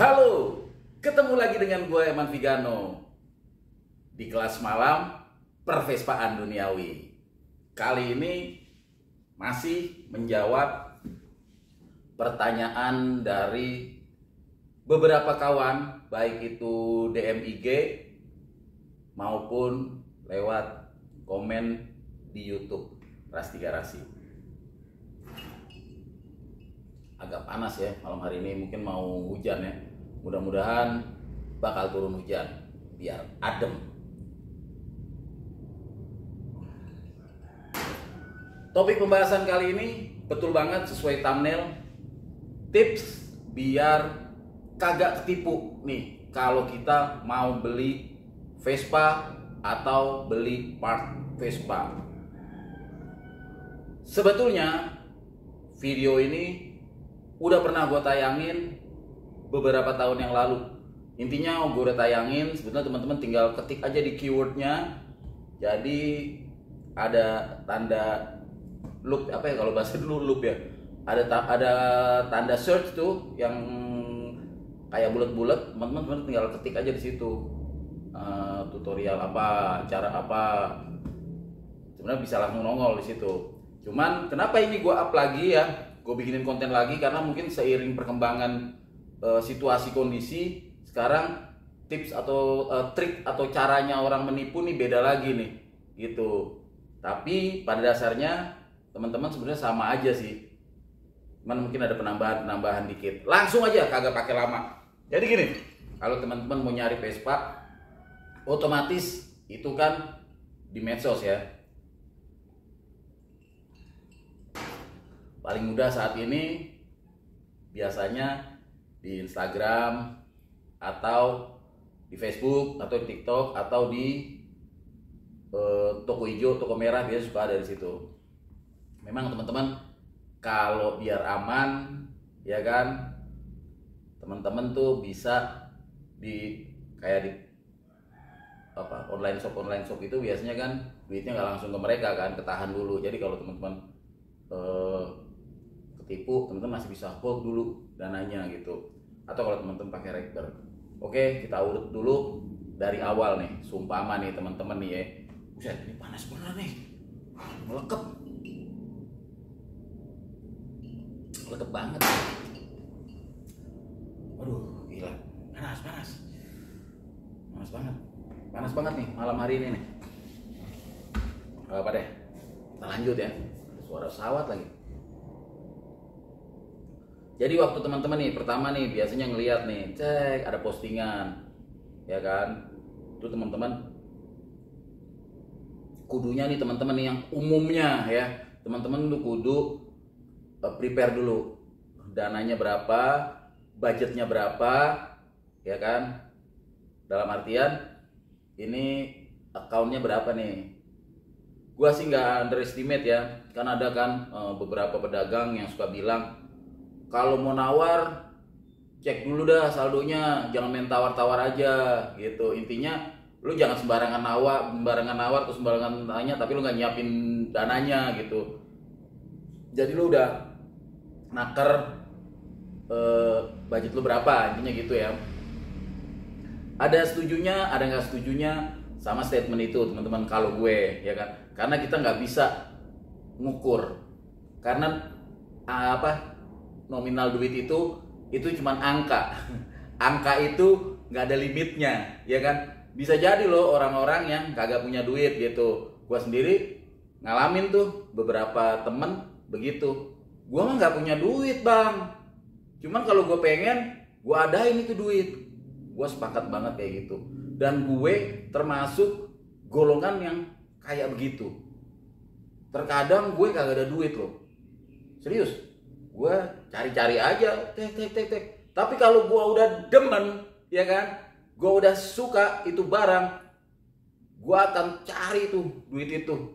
Halo, ketemu lagi dengan gue Eman Vigano di kelas malam Pervespaan Duniawi. Kali ini masih menjawab pertanyaan dari beberapa kawan, baik itu DM IG maupun lewat komen di YouTube Rasti Garasi. Agak panas ya malam hari ini, mungkin mau hujan ya. Mudah-mudahan bakal turun hujan biar adem. Topik pembahasan kali ini betul banget sesuai thumbnail, tips biar kagak ketipu nih kalau kita mau beli Vespa atau beli part Vespa. Sebetulnya video ini udah pernah gue tayangin beberapa tahun yang lalu. Intinya gue udah tayangin, sebetulnya teman-teman tinggal ketik aja di keywordnya. Jadi ada tanda loop, apa ya kalau bahasa dulu loop ya. Ada tanda search tuh yang kayak bulat-bulat, teman-teman tinggal ketik aja di situ. Tutorial apa, cara apa. Sebenarnya bisa langsung nongol di situ. Cuman kenapa ini gue up lagi ya? Gue bikinin konten lagi karena mungkin seiring perkembangan situasi kondisi sekarang, tips atau trik atau caranya orang menipu nih beda lagi nih gitu. Tapi pada dasarnya teman-teman sebenarnya sama aja sih, cuman mungkin ada penambahan dikit. Langsung aja, kagak pakai lama. Jadi gini, kalau teman-teman mau nyari Vespa, otomatis itu kan di medsos ya. Paling mudah saat ini biasanya di Instagram atau di Facebook atau di TikTok atau di toko hijau, toko merah, biasanya suka ada di situ. Memang teman-teman kalau biar aman ya kan, teman-teman tuh bisa di kayak di apa online shop itu biasanya kan duitnya nggak langsung ke mereka kan, ketahan dulu. Jadi kalau teman-teman ketipu, teman-teman masih bisa hold dulu dananya gitu. Atau kalau teman-teman pakai rekber. Oke, kita urut dulu dari awal nih. Sumpama nih teman-teman nih ya. Buset, ini panas bener nih. Melekep. Melekep banget. Waduh, gila. Panas. Panas banget. Panas banget nih malam hari ini nih. Gak apa deh. Kita lanjut ya. Suara pesawat lagi. Jadi waktu teman-teman nih pertama nih biasanya ngelihat nih, cek ada postingan, ya kan? Itu teman-teman kudunya nih teman-teman nih yang umumnya ya, teman-teman tuh kudu prepare dulu dananya berapa, budgetnya berapa, ya kan? Dalam artian ini accountnya berapa nih? Gua sih nggak underestimate ya, kan ada kan beberapa pedagang yang suka bilang, kalau mau nawar cek dulu dah saldonya, jangan main tawar-tawar aja gitu. Intinya lu jangan sembarangan nawar terus sembarangan tanya tapi lu nggak nyiapin dananya gitu. Jadi lu udah naker budget lu berapa, intinya gitu ya. Ada setujunya, ada nggak setujunya sama statement itu teman-teman kalau gue ya kan, karena kita nggak bisa ngukur, karena nominal duit itu cuman angka. Angka itu nggak ada limitnya, ya kan? Bisa jadi loh orang-orang yang kagak punya duit gitu. Gua sendiri ngalamin tuh beberapa temen begitu. Gua mah nggak punya duit bang, cuman kalau gue pengen, gua adain itu duit. Gua sepakat banget kayak gitu. Dan gue termasuk golongan yang kayak begitu. Terkadang gue kagak ada duit loh, serius. Gue cari-cari aja, tek. Tapi kalau gue udah demen, ya kan, gue udah suka itu barang, gue akan cari tuh duit itu.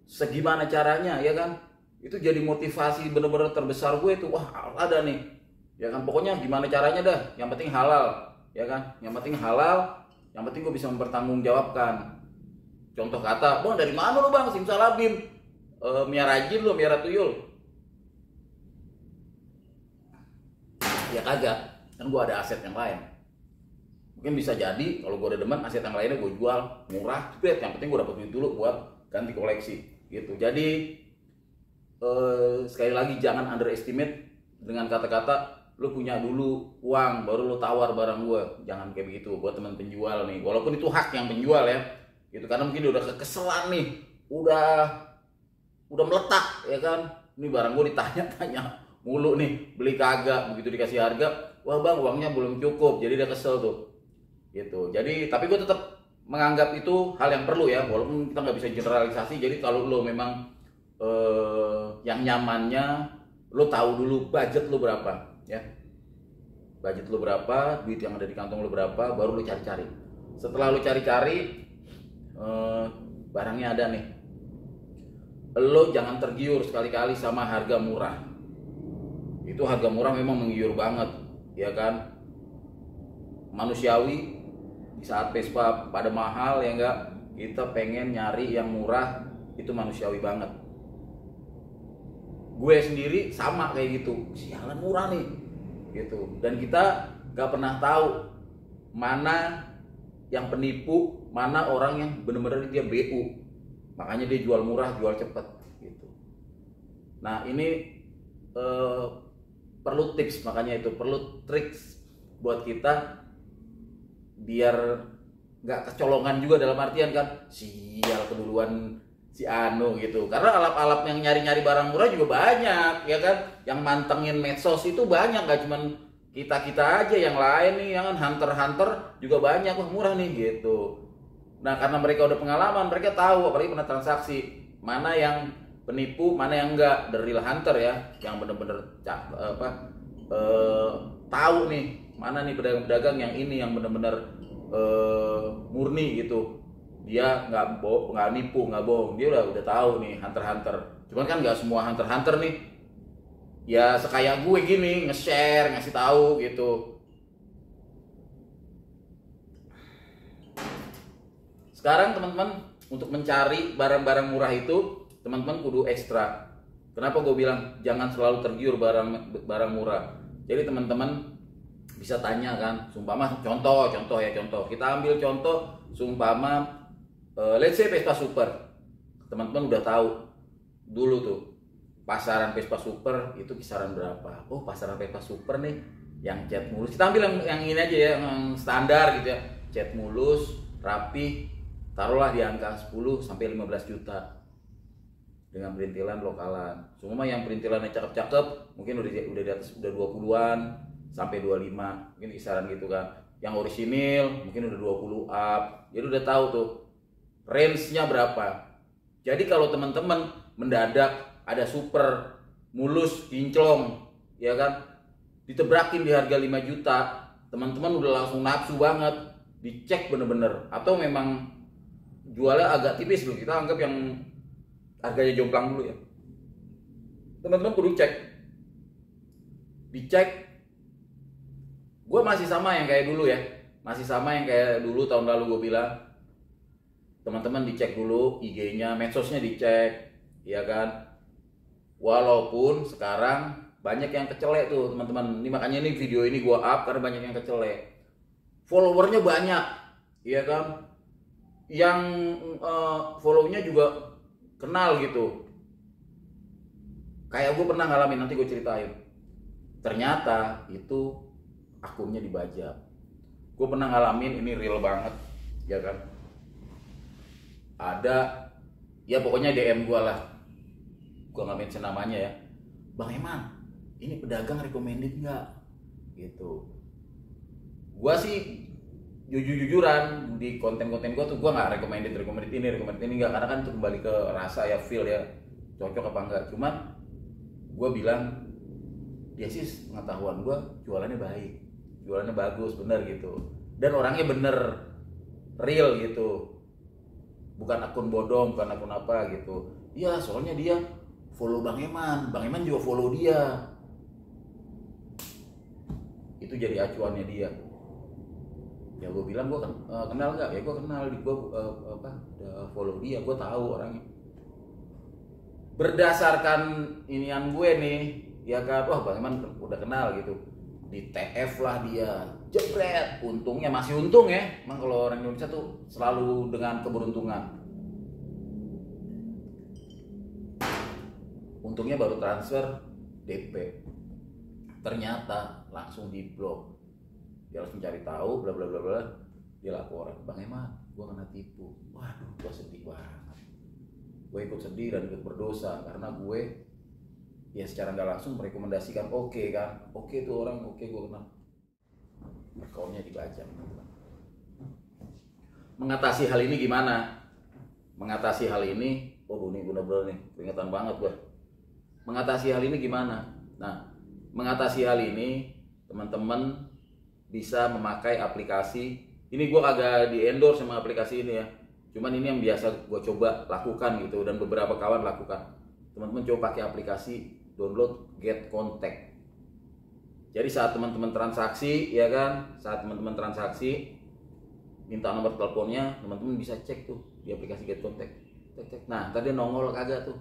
Segimana caranya, ya kan? Itu jadi motivasi bener-bener terbesar gue tuh. Wah, ada nih, ya kan? Pokoknya gimana caranya dah, yang penting halal, ya kan? Yang penting halal, yang penting gue bisa mempertanggungjawabkan. Contoh kata, bang dari mana lo bang? Simsalabim, miara jin lo, miara tuyul. Ya kagak, kan gue ada aset yang lain. Mungkin bisa jadi kalau gue ada demen aset yang lainnya gue jual murah, cepet. Yang penting gue dapet duit dulu buat ganti koleksi gitu. Jadi sekali lagi jangan underestimate dengan kata-kata lu punya dulu uang baru lu tawar barang gue. Jangan kayak begitu buat teman penjual nih. Walaupun itu hak yang penjual ya. Gitu, karena mungkin dia udah kekeselan nih, udah meletak ya kan. Ini barang gue ditanya-tanya mulu nih, beli kagak, begitu dikasih harga, wah bang uangnya belum cukup, jadi dia kesel tuh. Gitu. Jadi tapi gue tetap menganggap itu hal yang perlu ya, walaupun kita nggak bisa generalisasi. Jadi kalau lo memang yang nyamannya lo tahu dulu budget lo berapa ya, budget lo berapa, duit yang ada di kantong lo berapa, baru lo cari-cari. Setelah lo cari-cari barangnya ada nih, lo jangan tergiur sekali-kali sama harga murah. Itu harga murah memang menggiur banget ya kan, manusiawi. Di saat Vespa pada mahal ya enggak, kita pengen nyari yang murah, itu manusiawi banget. Gue sendiri sama kayak gitu, sialan murah nih gitu. Dan kita gak pernah tahu mana yang penipu, mana orang yang bener-bener dia BU. Makanya dia jual murah, jual cepet gitu. Nah ini perlu tips, makanya itu perlu triks buat kita biar nggak kecolongan juga, dalam artian kan sial keduluan si Anu gitu. Karena alap-alap yang nyari-nyari barang murah juga banyak ya kan, yang mantengin medsos itu banyak, gak cuman kita aja, yang lain nih yang hunter juga banyak, wah murah nih gitu. Nah karena mereka udah pengalaman, mereka tahu, apalagi pernah transaksi, mana yang penipu, mana yang enggak. The real hunter ya, yang bener-bener tahu nih mana nih pedagang-pedagang yang ini yang bener-bener murni gitu. Dia nggak nipu, nggak bohong, dia udah tahu nih hunter. Cuman kan nggak semua hunter nih ya sekaya gue gini nge-share, ngasih tahu gitu. Sekarang teman-teman, untuk mencari barang-barang murah itu teman-teman kudu ekstra. Kenapa gue bilang jangan selalu tergiur barang murah. Jadi teman-teman bisa tanya kan, sumpama contoh. Kita ambil contoh sumpama let's say Vespa Super. Teman-teman udah tahu dulu tuh pasaran Vespa Super itu kisaran berapa. Oh pasaran Vespa Super nih yang cat mulus. Kita ambil yang ini aja ya, yang standar gitu ya. Cat mulus, rapi, taruhlah di angka 10 sampai 15 juta. Dengan perintilan lokalan. Semua yang perintilannya cakep-cakep mungkin udah di atas, udah 20-an sampai 25, mungkin kisaran gitu kan. Yang orisinil mungkin udah 20 up. Jadi udah tahu tuh range-nya berapa. Jadi kalau teman-teman mendadak ada super mulus kinclong ya kan, ditebrakin di harga 5 juta, teman-teman udah langsung nafsu banget, dicek bener-bener. Atau memang jualnya agak tipis dulu, kita anggap yang harganya jomplang dulu ya. Teman-teman kudu dicek. Gue masih sama yang kayak dulu ya, tahun lalu gue bilang. Teman-teman dicek dulu IG-nya, medsosnya dicek, ya kan. Walaupun sekarang banyak yang kecelek tuh teman-teman. Ini makanya ini video ini gue up karena banyak yang kecelek. Followernya banyak, ya kan. Yang follow-nya juga kenal gitu. Kayak gue pernah ngalamin, nanti gue ceritain. Ternyata itu akunnya dibajak. Gue pernah ngalamin, ini real banget, ya kan. Ada, ya pokoknya DM gue lah. Gue nggak mention namanya ya. Bang Eman, ini pedagang recommended nggak? Gitu. Gue sih jujur-jujuran di konten-konten gue tuh gue nggak recommended ini nggak, karena kan itu kembali ke rasa ya, feel ya, cocok apa enggak. Cuman gue bilang dia sih pengetahuan gue jualannya baik, jualannya bagus, bener gitu, dan orangnya bener real gitu, bukan akun bodong, bukan akun apa gitu. Iya soalnya dia follow Bang Eman juga follow dia, itu jadi acuannya dia. Ya gue bilang gue kenal nggak? Ya gue kenal, gue udah follow dia, gue tahu orangnya. Berdasarkan inian gue nih, ya kan, wah Bang Eman udah kenal gitu. di TF lah dia, jebret, untungnya masih untung ya. Emang kalau orang Indonesia tuh selalu dengan keberuntungan. Untungnya baru transfer DP, ternyata langsung diblok. Dia langsung cari tahu, bla bla bla bla, dia laporan, Bang Eman, gue kena tipu. Waduh, gue sedih banget. Gue ikut sedih dan ikut berdosa karena gue ya secara nggak langsung merekomendasikan oke kan, oke tuh orang, oke gue kenal, akunnya dibajak. Mengatasi hal ini gimana? Mengatasi hal ini, oh ini bener-bener nih peringatan banget gue. Mengatasi hal ini gimana? Nah, mengatasi hal ini teman-teman bisa memakai aplikasi ini. Gue kagak di endorse sama aplikasi ini ya, cuman ini yang biasa gue coba lakukan gitu dan beberapa kawan lakukan. Teman-teman coba pakai aplikasi, download Get Contact. Jadi saat teman-teman transaksi ya kan, saat teman-teman transaksi minta nomor teleponnya, teman-teman bisa cek tuh di aplikasi Get Contact. Nah tadi nongol kagak tuh.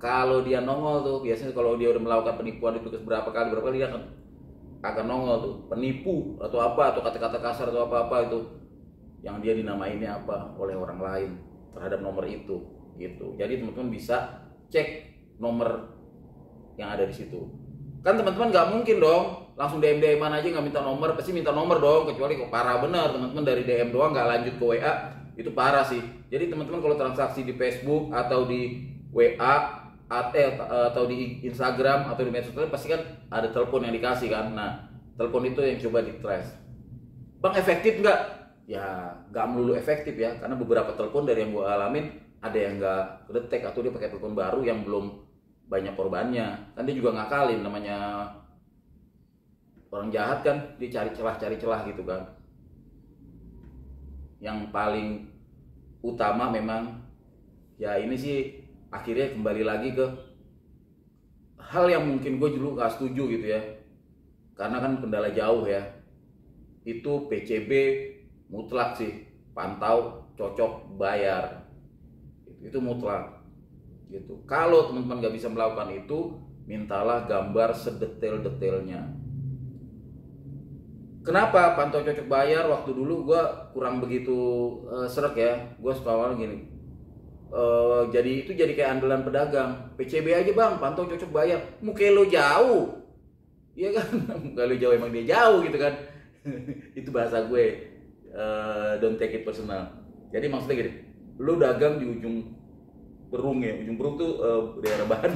Kalau dia nongol tuh biasanya kalau dia udah melakukan penipuan itu berapa kali dia akan nongol tuh penipu atau apa, atau kata-kata kasar atau apa-apa itu yang dia dinamainnya apa oleh orang lain terhadap nomor itu gitu. Jadi teman-teman bisa cek nomor yang ada di situ. Kan teman-teman nggak mungkin dong langsung DM-an aja nggak minta nomor, pasti minta nomor dong, kecuali kok parah bener teman-teman dari DM doang nggak lanjut ke WA, itu parah sih. Jadi teman-teman kalau transaksi di Facebook atau di WA atau di Instagram atau di medsos pasti kan ada telepon yang dikasih kan. Nah telepon itu yang coba di trace. Bang efektif nggak? Ya nggak melulu efektif ya, karena beberapa telepon dari yang gue alamin ada yang nggak kedetek atau dia pakai telepon baru yang belum banyak korbannya. Kan dia juga ngakalin, namanya orang jahat kan, dia cari celah gitu kan. Yang paling utama memang ya ini sih akhirnya kembali lagi ke hal yang mungkin gue dulu gak setuju gitu ya, karena kan kendala jauh ya, itu PCB mutlak sih, pantau, cocok, bayar, itu mutlak gitu. Kalau teman-teman gak bisa melakukan itu, mintalah gambar sedetail-detailnya. Kenapa pantau, cocok, bayar? Waktu dulu gue kurang begitu srek ya, gue suka awal gini. Jadi itu jadi kayak andalan pedagang. PCB aja bang, pantau, cocok, bayar. Muka lo jauh, iya kan? Muka lo jauh emang dia jauh gitu kan. Itu bahasa gue, don't take it personal. Jadi maksudnya gini, lo dagang di ujung Berung ya, ujung Berung tuh daerah Bahan.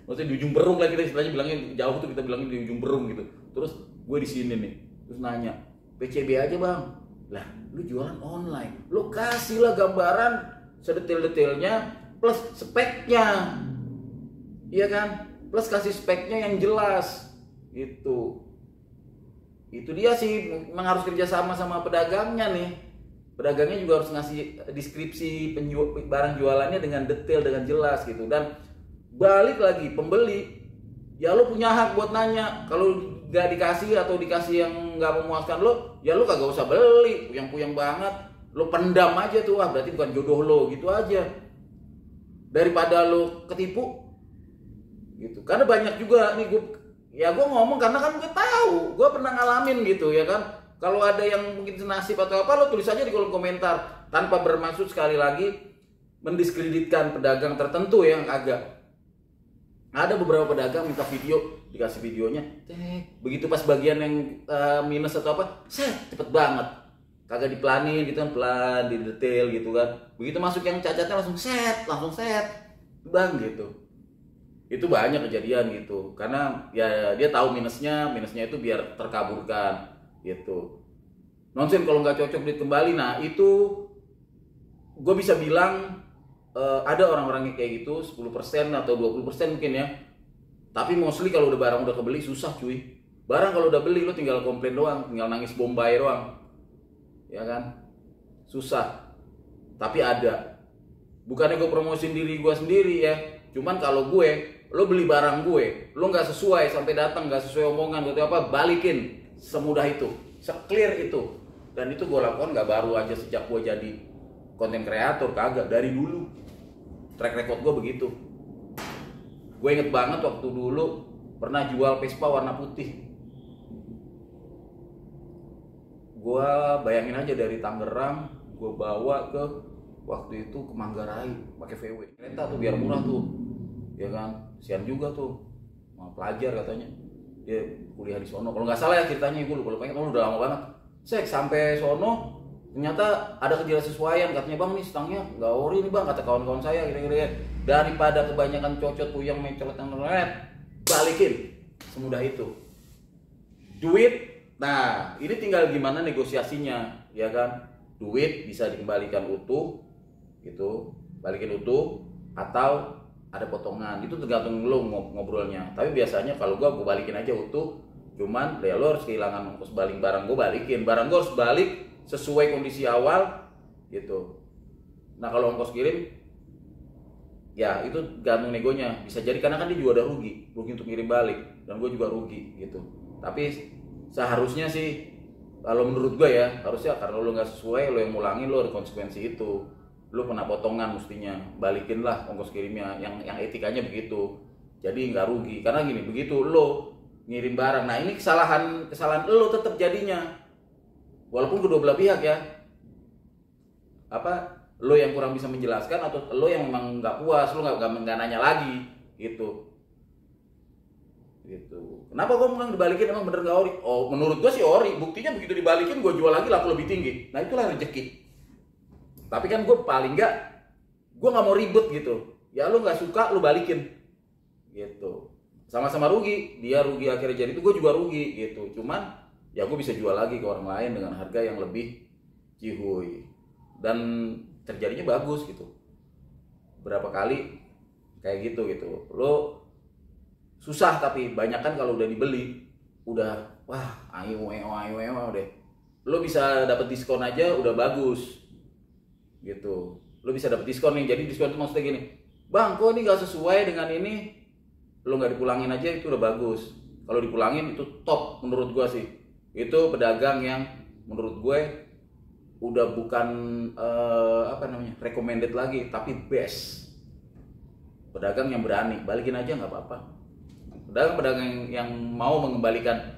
Maksudnya di ujung Berung lah, kita istilahnya bilangnya jauh tuh, kita bilangnya di ujung Berung gitu. Terus gue di sini nih, terus nanya, PCB aja bang. Lah, lu jualan online, lu kasihlah gambaran sedetail-detailnya plus speknya, iya kan? Plus kasih speknya yang jelas, gitu. Itu dia sih, memang harus kerjasama sama pedagangnya nih. Pedagangnya juga harus ngasih deskripsi barang jualannya dengan detail, dengan jelas gitu. Dan balik lagi, pembeli, ya lo punya hak buat nanya. Kalau gak dikasih atau dikasih yang gak memuaskan lo, ya lo kagak usah beli, puyang-puyang banget. Lo pendam aja tuh, berarti bukan jodoh lo, gitu aja. Daripada lo ketipu gitu. Karena banyak juga nih gue ngomong karena kan gue tahu, gue pernah ngalamin gitu ya kan. Kalau ada yang mungkin senasib atau apa, lo tulis aja di kolom komentar, tanpa bermaksud sekali lagi mendiskreditkan pedagang tertentu yang agak. Ada beberapa pedagang minta video, dikasih videonya, begitu pas bagian yang minus atau apa, cepet banget, kagak dipelanin gitu kan, pelan, di detail gitu kan. Begitu masuk yang cacatnya langsung set bang gitu. Itu banyak kejadian gitu, karena ya dia tahu minusnya itu biar terkaburkan gitu. Nonsen kalau nggak cocok duit kembali. Nah itu gue bisa bilang ada orang-orang kayak gitu 10% atau 20% mungkin ya. Tapi mostly kalau udah barang udah kebeli susah cuy. Barang kalau udah beli lo tinggal komplain doang, tinggal nangis bombay doang, ya kan, susah. Tapi ada. Bukannya gue promosiin diri gue sendiri ya, cuman kalau lo beli barang gue, lo nggak sesuai sampai datang nggak sesuai omongan gitu apa, balikin. Semudah itu, se-clear itu. Dan itu gue lakukan nggak baru aja sejak gue jadi konten kreator, kagak, dari dulu. Track record gue begitu. Gue inget banget waktu dulu pernah jual Vespa warna putih. Gua bayangin aja dari Tangerang gua bawa ke waktu itu ke Manggarai pakai VW kereta tuh biar murah tuh, ya kan. Sian juga tuh, mau pelajar katanya dia kuliah di sono kalau nggak salah ya ceritanya. Gue lupa udah lama banget. Sampai sono ternyata ada ketidaksesuaian, katanya bang nih stangnya nggak ori nih bang, kata kawan-kawan saya kira-kira. Daripada kebanyakan cocot puyeng mencolot yang red, balikin semudah itu duit. Nah ini tinggal gimana negosiasinya, ya kan. Duit bisa dikembalikan utuh gitu, balikin utuh, atau ada potongan, itu tergantung lo ngobrolnya. Tapi biasanya kalau gue balikin aja utuh, cuman ya lo harus kehilangan ongkos balik barang gue balikin. Barang gue harus balik sesuai kondisi awal gitu. Nah kalau ongkos kirim ya itu gantung negonya, bisa jadi karena kan dia juga ada rugi untuk ngirim balik, dan gue juga rugi gitu. Tapi seharusnya sih kalau menurut gue ya harusnya, karena lo nggak sesuai, lo yang ngulangin, lo ada konsekuensi itu. Lu kena potongan, mestinya balikin lah ongkos kirimnya, yang etikanya begitu. Jadi nggak rugi, karena gini, begitu lo ngirim barang, nah ini kesalahan lo tetap jadinya, walaupun kedua belah pihak ya. Apa lo yang kurang bisa menjelaskan, atau lo yang memang nggak puas, lo nggak nanya lagi gitu. Kenapa gue bilang dibalikin, emang bener nggak ori? Oh menurut gue sih ori, buktinya begitu dibalikin gue jual lagi laku lebih tinggi. Nah itulah rezeki. Tapi kan gue paling nggak, gue nggak mau ribet gitu. Ya lu nggak suka, lu balikin gitu. Sama-sama rugi, dia rugi akhirnya jadi itu, gue juga rugi gitu. Cuman ya gue bisa jual lagi ke orang lain dengan harga yang lebih cihuy, dan terjadinya bagus gitu. Berapa kali kayak gitu. Lo susah, tapi banyak kan kalau udah dibeli udah wah ayo deh. Lo bisa dapat diskon aja udah bagus gitu. Lo bisa dapet diskon nih, jadi diskon itu maksudnya gini, bang kok ini gak sesuai dengan ini, lo nggak dipulangin aja, itu udah bagus. Kalau dipulangin itu top menurut gue sih. Itu pedagang yang menurut gue udah bukan recommended lagi, tapi best. Pedagang yang berani balikin aja nggak apa-apa. Pedagang yang mau mengembalikan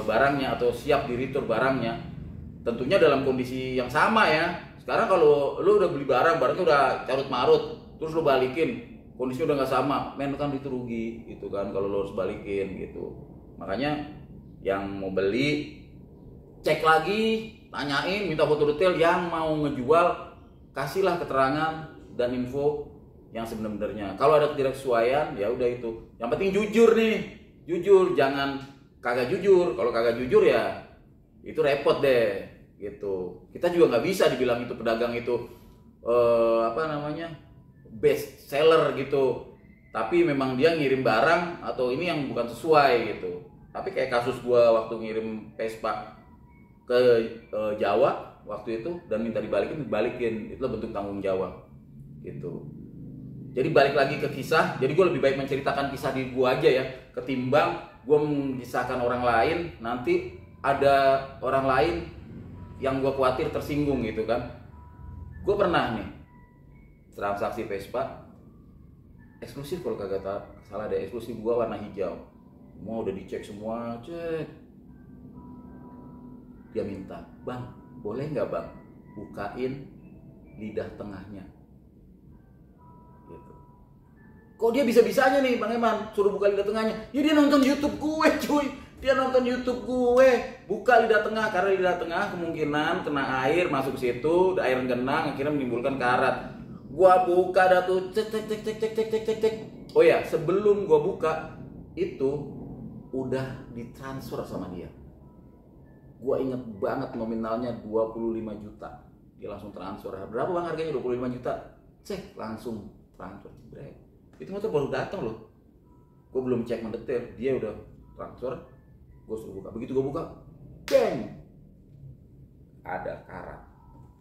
barangnya atau siap di-return barangnya, tentunya dalam kondisi yang sama ya. Sekarang kalau lu udah beli barangnya udah carut marut, terus lu balikin, kondisinya udah nggak sama, men kan itu rugi gitu kan kalau lu harus balikin gitu. Makanya yang mau beli cek lagi, tanyain, minta foto detail. Yang mau ngejual kasihlah keterangan dan info yang sebenarnya. Kalau ada ketidaksesuaian ya udah itu. Yang penting jujur nih, jujur, jangan kagak jujur. Kalau kagak jujur ya itu repot deh. Gitu. Kita juga nggak bisa dibilang itu pedagang itu best seller gitu. Tapi memang dia ngirim barang atau ini yang bukan sesuai gitu. Tapi kayak kasus gua waktu ngirim Vespa ke Jawa waktu itu dan minta dibalikin, itu bentuk tanggung jawab gitu. Jadi balik lagi ke kisah. Jadi gue lebih baik menceritakan kisah di gua aja ya, ketimbang gue mengisahkan orang lain, nanti ada orang lain yang gue khawatir tersinggung gitu kan. Gue pernah nih transaksi Vespa eksklusif, kalau kagak salah ada eksklusif, gue warna hijau. Mau udah dicek semua, cek. Dia minta, bang boleh nggak bang bukain lidah tengahnya gitu. Kok dia bisa-bisanya nih Bang Eman suruh buka lidah tengahnya? Ya dia nonton YouTube gue cuy. Dia nonton YouTube gue, buka lidah tengah, karena lidah tengah kemungkinan kena air masuk ke situ, air genang akhirnya menimbulkan karat. Gua buka dah tuh, cek. Oh ya, sebelum gua buka itu udah ditransfer sama dia. Gua inget banget nominalnya 25 juta. Dia langsung transfer. Berapa bang harganya? 25 juta. Cek, langsung transfer. Itu motor baru datang loh. Gua belum cek mendetail, dia udah transfer. Gue suruh buka, begitu gue buka, bang, ada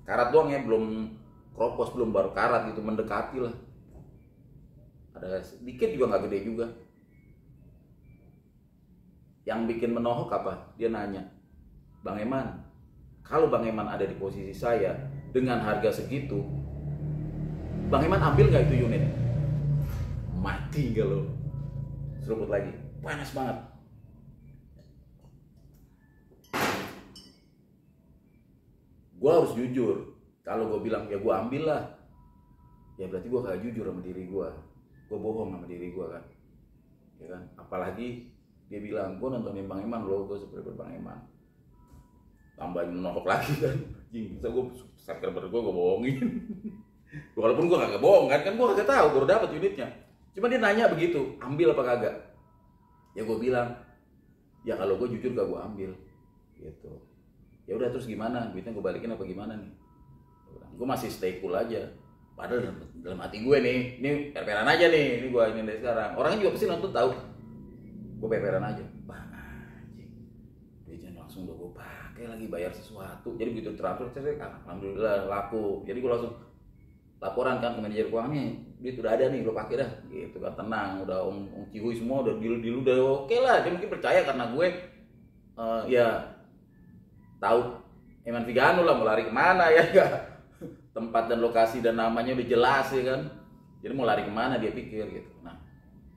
karat doang ya, belum kropos, belum baru karat gitu, mendekati lah, ada sedikit juga nggak gede juga. Yang bikin menohok apa? Dia nanya, Bang Eman, kalau Bang Eman ada di posisi saya dengan harga segitu, Bang Eman ambil nggak itu unit? Mati gak lo? Seruput lagi, panas banget. gue harus jujur. Kalau gue bilang ya gue ambil lah, ya berarti gue kagak jujur sama diri gue bohong sama diri gue kan, ya kan. Apalagi dia bilang gue nontonin Bang Eman loh, gue seperti Bang Eman, tambahin nongkrong lagi kan, bisa gue subscriber gue bohongin. Walaupun gue kagak bohong kan gue kagak tahu baru dapat unitnya. Cuma dia nanya begitu, ambil apa kagak? Ya gue bilang, ya kalau gue jujur gak gue ambil, gitu. Ya udah terus gimana? Duitnya gue balikin apa gimana nih? Gue masih stay cool aja. Padahal dalam hati gue nih, ini per-peran aja nih, ini gue ini dari sekarang. Orangnya juga pasti nonton tahu. Gue per-peran aja. Bang anjing, duitnya langsung udah gue pakai lagi bayar sesuatu. Jadi begitu transfer, alhamdulillah laku. Jadi gue langsung laporan kan ke manajer keuangannya, duit udah ada nih, lo pakai dah, gitu kan. Tenang, udah om cihuy semua, udah deal udah oke lah. Dia mungkin percaya karena gue ya tahu Eman Vigano lah mau lari kemana ya enggak. Tempat dan lokasi dan namanya udah jelas ya kan. Jadi mau lari kemana dia pikir gitu. Nah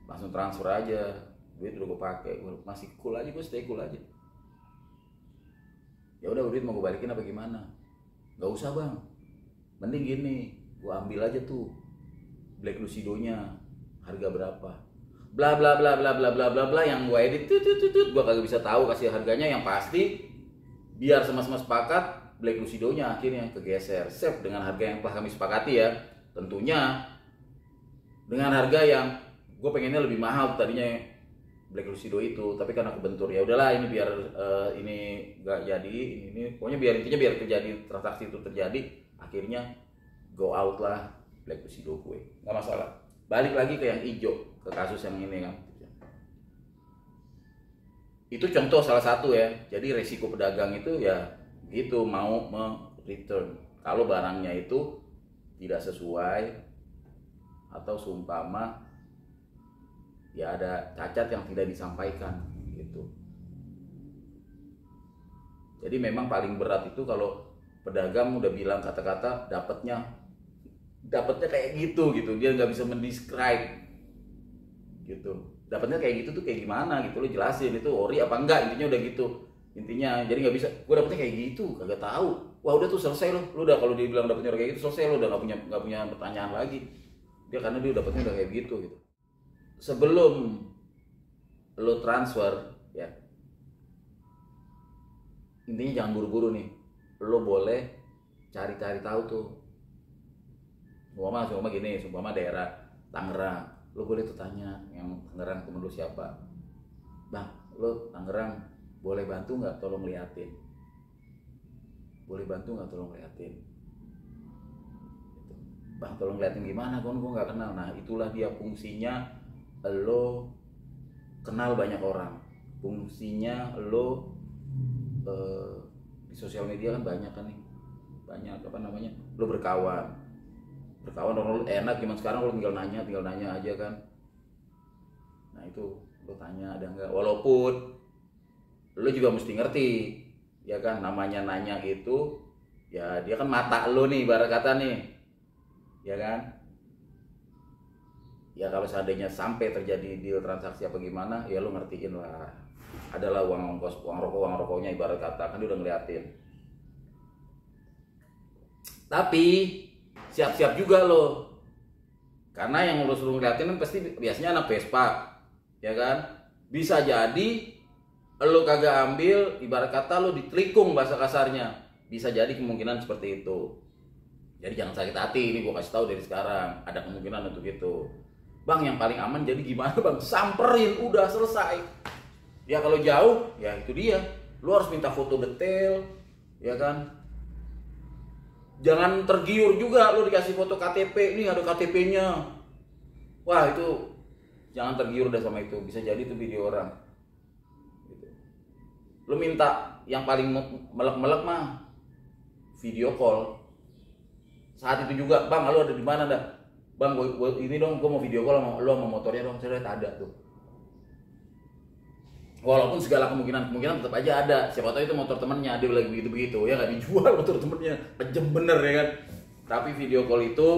langsung transfer aja, duit udah gue pakai, masih cool aja, gue stay cool aja. Ya udah duit mau gue balikin apa gimana? Gak usah bang, mending gini, gue ambil aja tuh Black Lucidonya, harga berapa? Bla bla bla bla bla bla bla bla yang gue edit gue kagak bisa tahu kasih harganya. Yang pasti biar sama-sama sepakat, Black Lucidonya akhirnya kegeser save dengan harga yang telah kami sepakati ya. Tentunya dengan harga yang gue pengennya lebih mahal tadinya Black Lucido itu, tapi karena kebentur ya udahlah ini biar ini gak jadi ini pokoknya biar intinya biar terjadi transaksi itu terjadi, akhirnya go out lah Black Lucido gue, nggak masalah. Balik lagi ke yang hijau, ke kasus yang ini kan. Itu contoh salah satu ya. Jadi resiko pedagang itu ya gitu, mau return kalau barangnya itu tidak sesuai atau seumpama ya ada cacat yang tidak disampaikan gitu. Jadi memang paling berat itu kalau pedagang udah bilang kata-kata dapatnya kayak gitu, dia nggak bisa mendescribe gitu. Dapatnya kayak gitu tuh kayak gimana gitu, lo jelasin itu ori apa enggak, intinya udah gitu. Intinya jadi nggak bisa gue dapetnya kayak gitu kagak tahu, wah udah tuh selesai lo udah, kalau dia bilang dapetnya kayak gitu selesai, lo udah nggak punya pertanyaan lagi dia, karena dia dapetnya udah kayak gitu. Sebelum lo transfer ya, intinya jangan buru-buru nih, lo boleh cari-cari tahu tuh. Umpama gini, umpama daerah Tangerang, lo boleh tuh tanya yang Tangerang temen lo siapa, bang lo Tangerang boleh bantu nggak tolong liatin, bang tolong liatin gimana, gue nggak kenal. Nah itulah dia fungsinya lo kenal banyak orang, fungsinya lo di sosial media kan banyak kan nih, banyak apa namanya, lo berkawan orang lo enak gimana sekarang, lo tinggal nanya aja kan. Nah itu lo tanya ada nggak, walaupun lo juga mesti ngerti ya kan, namanya nanya itu ya dia kan mata lo nih ibarat kata nih ya kan. Ya kalau seandainya sampai terjadi deal transaksi apa gimana ya lo ngertiin lah, adalah uang ongkos, uang rokoknya ibarat kata kan dia udah ngeliatin. Tapi siap-siap juga lo, karena yang lo suruh ngeliatin kan pasti biasanya anak Vespa ya kan. Bisa jadi lo kagak ambil, ibarat kata lo ditelikung bahasa kasarnya, bisa jadi kemungkinan seperti itu. Jadi jangan sakit hati, ini gue kasih tahu dari sekarang, ada kemungkinan untuk itu. Bang yang paling aman jadi gimana bang? Samperin udah selesai. Ya kalau jauh ya itu dia, lo harus minta foto detail ya kan. Jangan tergiur juga lo dikasih foto KTP, ini ada KTP-nya. Wah itu jangan tergiur deh sama itu, bisa jadi itu video orang. Lu minta yang paling melek-melek mah video call. Saat itu juga, bang lu ada di mana dah? Bang gua ini dong, gua mau video call sama lu sama motornya dong. Saya lihat ada tuh. Walaupun segala kemungkinan tetap aja ada. Siapa tahu itu motor temennya, dia lagi begitu-begitu ya, nggak dijual motor temennya. Kejem bener ya kan. Tapi video call itu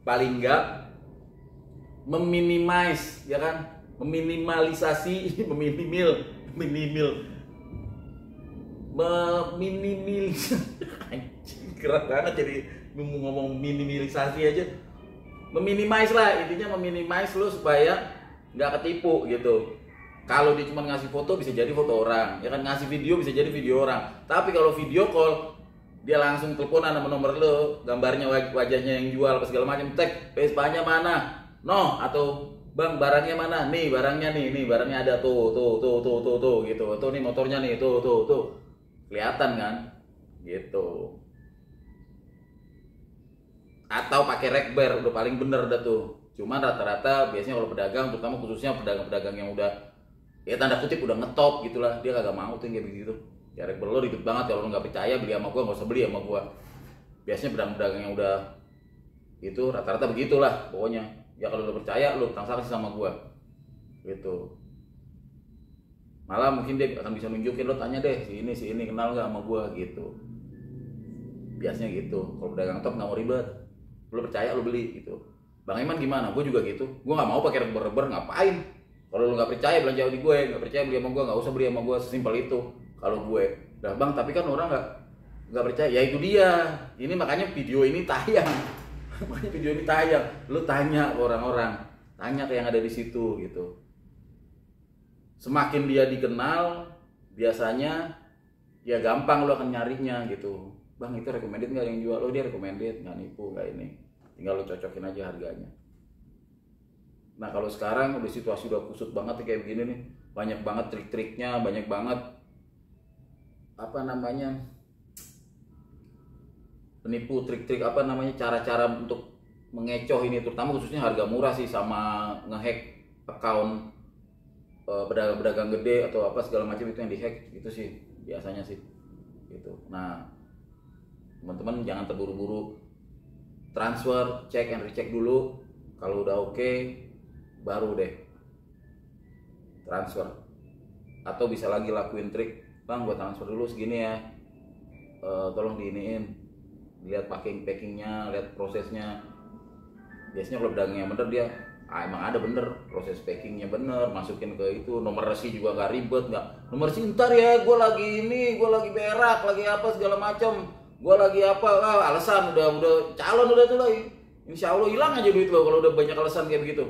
paling enggak meminimais ya kan, meminimalis anjing keren banget jadi ngomong minimalisasi aja, meminimais lah intinya, meminimais lu supaya nggak ketipu gitu. Kalau dia cuma ngasih foto bisa jadi foto orang, ya kan, ngasih video bisa jadi video orang. Tapi kalau video call dia langsung teleponan sama nomor lo, gambarnya wajahnya yang jual apa segala macam, tag Vespa-nya mana, no, atau bang barangnya mana, nih barangnya nih barangnya ada tuh gitu, tuh nih motornya nih tuh, kelihatan kan, gitu. Atau pakai rekber udah paling bener dah tuh. Cuman rata-rata biasanya kalau pedagang, terutama khususnya pedagang-pedagang yang udah ya tanda kutip udah ngetop gitulah, dia kagak mau tuh yang kayak begitu. Ya rekber lo ribet banget, kalau lo nggak percaya beli sama gua, nggak usah beli sama gua. Biasanya pedagang-pedagang yang udah itu rata-rata begitulah pokoknya. Ya kalau lo percaya lo transaksi sama gua gitu. Malah mungkin dia akan bisa nunjukin, lo tanya deh si ini kenal nggak sama gua gitu. Biasanya gitu. Kalau pedagang top nggak mau ribet, lo percaya lo beli gitu. Bang Iman gimana? Gue juga gitu. Gue nggak mau pakai rekber ngapain? Kalau lo nggak percaya belanja di gue, nggak percaya beli sama gue, nggak usah beli sama gue, sesimpel itu. Kalau gue, dah bang, tapi kan orang nggak percaya. Ya itu dia. Ini makanya video ini tayang. Makanya video ini tayang. Lo tanya ke orang-orang, tanya ke yang ada di situ gitu. Semakin dia dikenal, biasanya ya gampang lo akan nyarinya gitu. Bang itu recommended nggak yang jual? Oh dia recommended, nggak nipu, nggak ini. Tinggal lo cocokin aja harganya. Nah kalau sekarang udah situasi udah kusut banget kayak begini nih, banyak banget trik-triknya, banyak banget apa namanya penipu, trik-trik apa namanya, cara-cara untuk mengecoh ini, terutama khususnya harga murah sih, sama ngehack account pedagang-pedagang gede atau apa segala macam itu yang dihack itu sih biasanya sih gitu. Nah teman-teman jangan terburu-buru transfer, cek and recheck dulu. Kalau udah oke, baru deh transfer. Atau bisa lagi lakuin trik, bang buat transfer dulu segini ya, tolong diiniin, lihat packingnya, lihat prosesnya. Biasanya kalau pedagang yang bener dia emang ada bener proses packingnya bener, masukin ke itu, nomor resi juga nggak ribet, nggak nomor resi ntar ya, gue lagi ini, gue lagi berak, lagi apa segala macam, gue lagi apa, alasan udah calon udah tuh lah, insya Allah hilang aja duit lo kalau udah banyak alasan kayak begitu.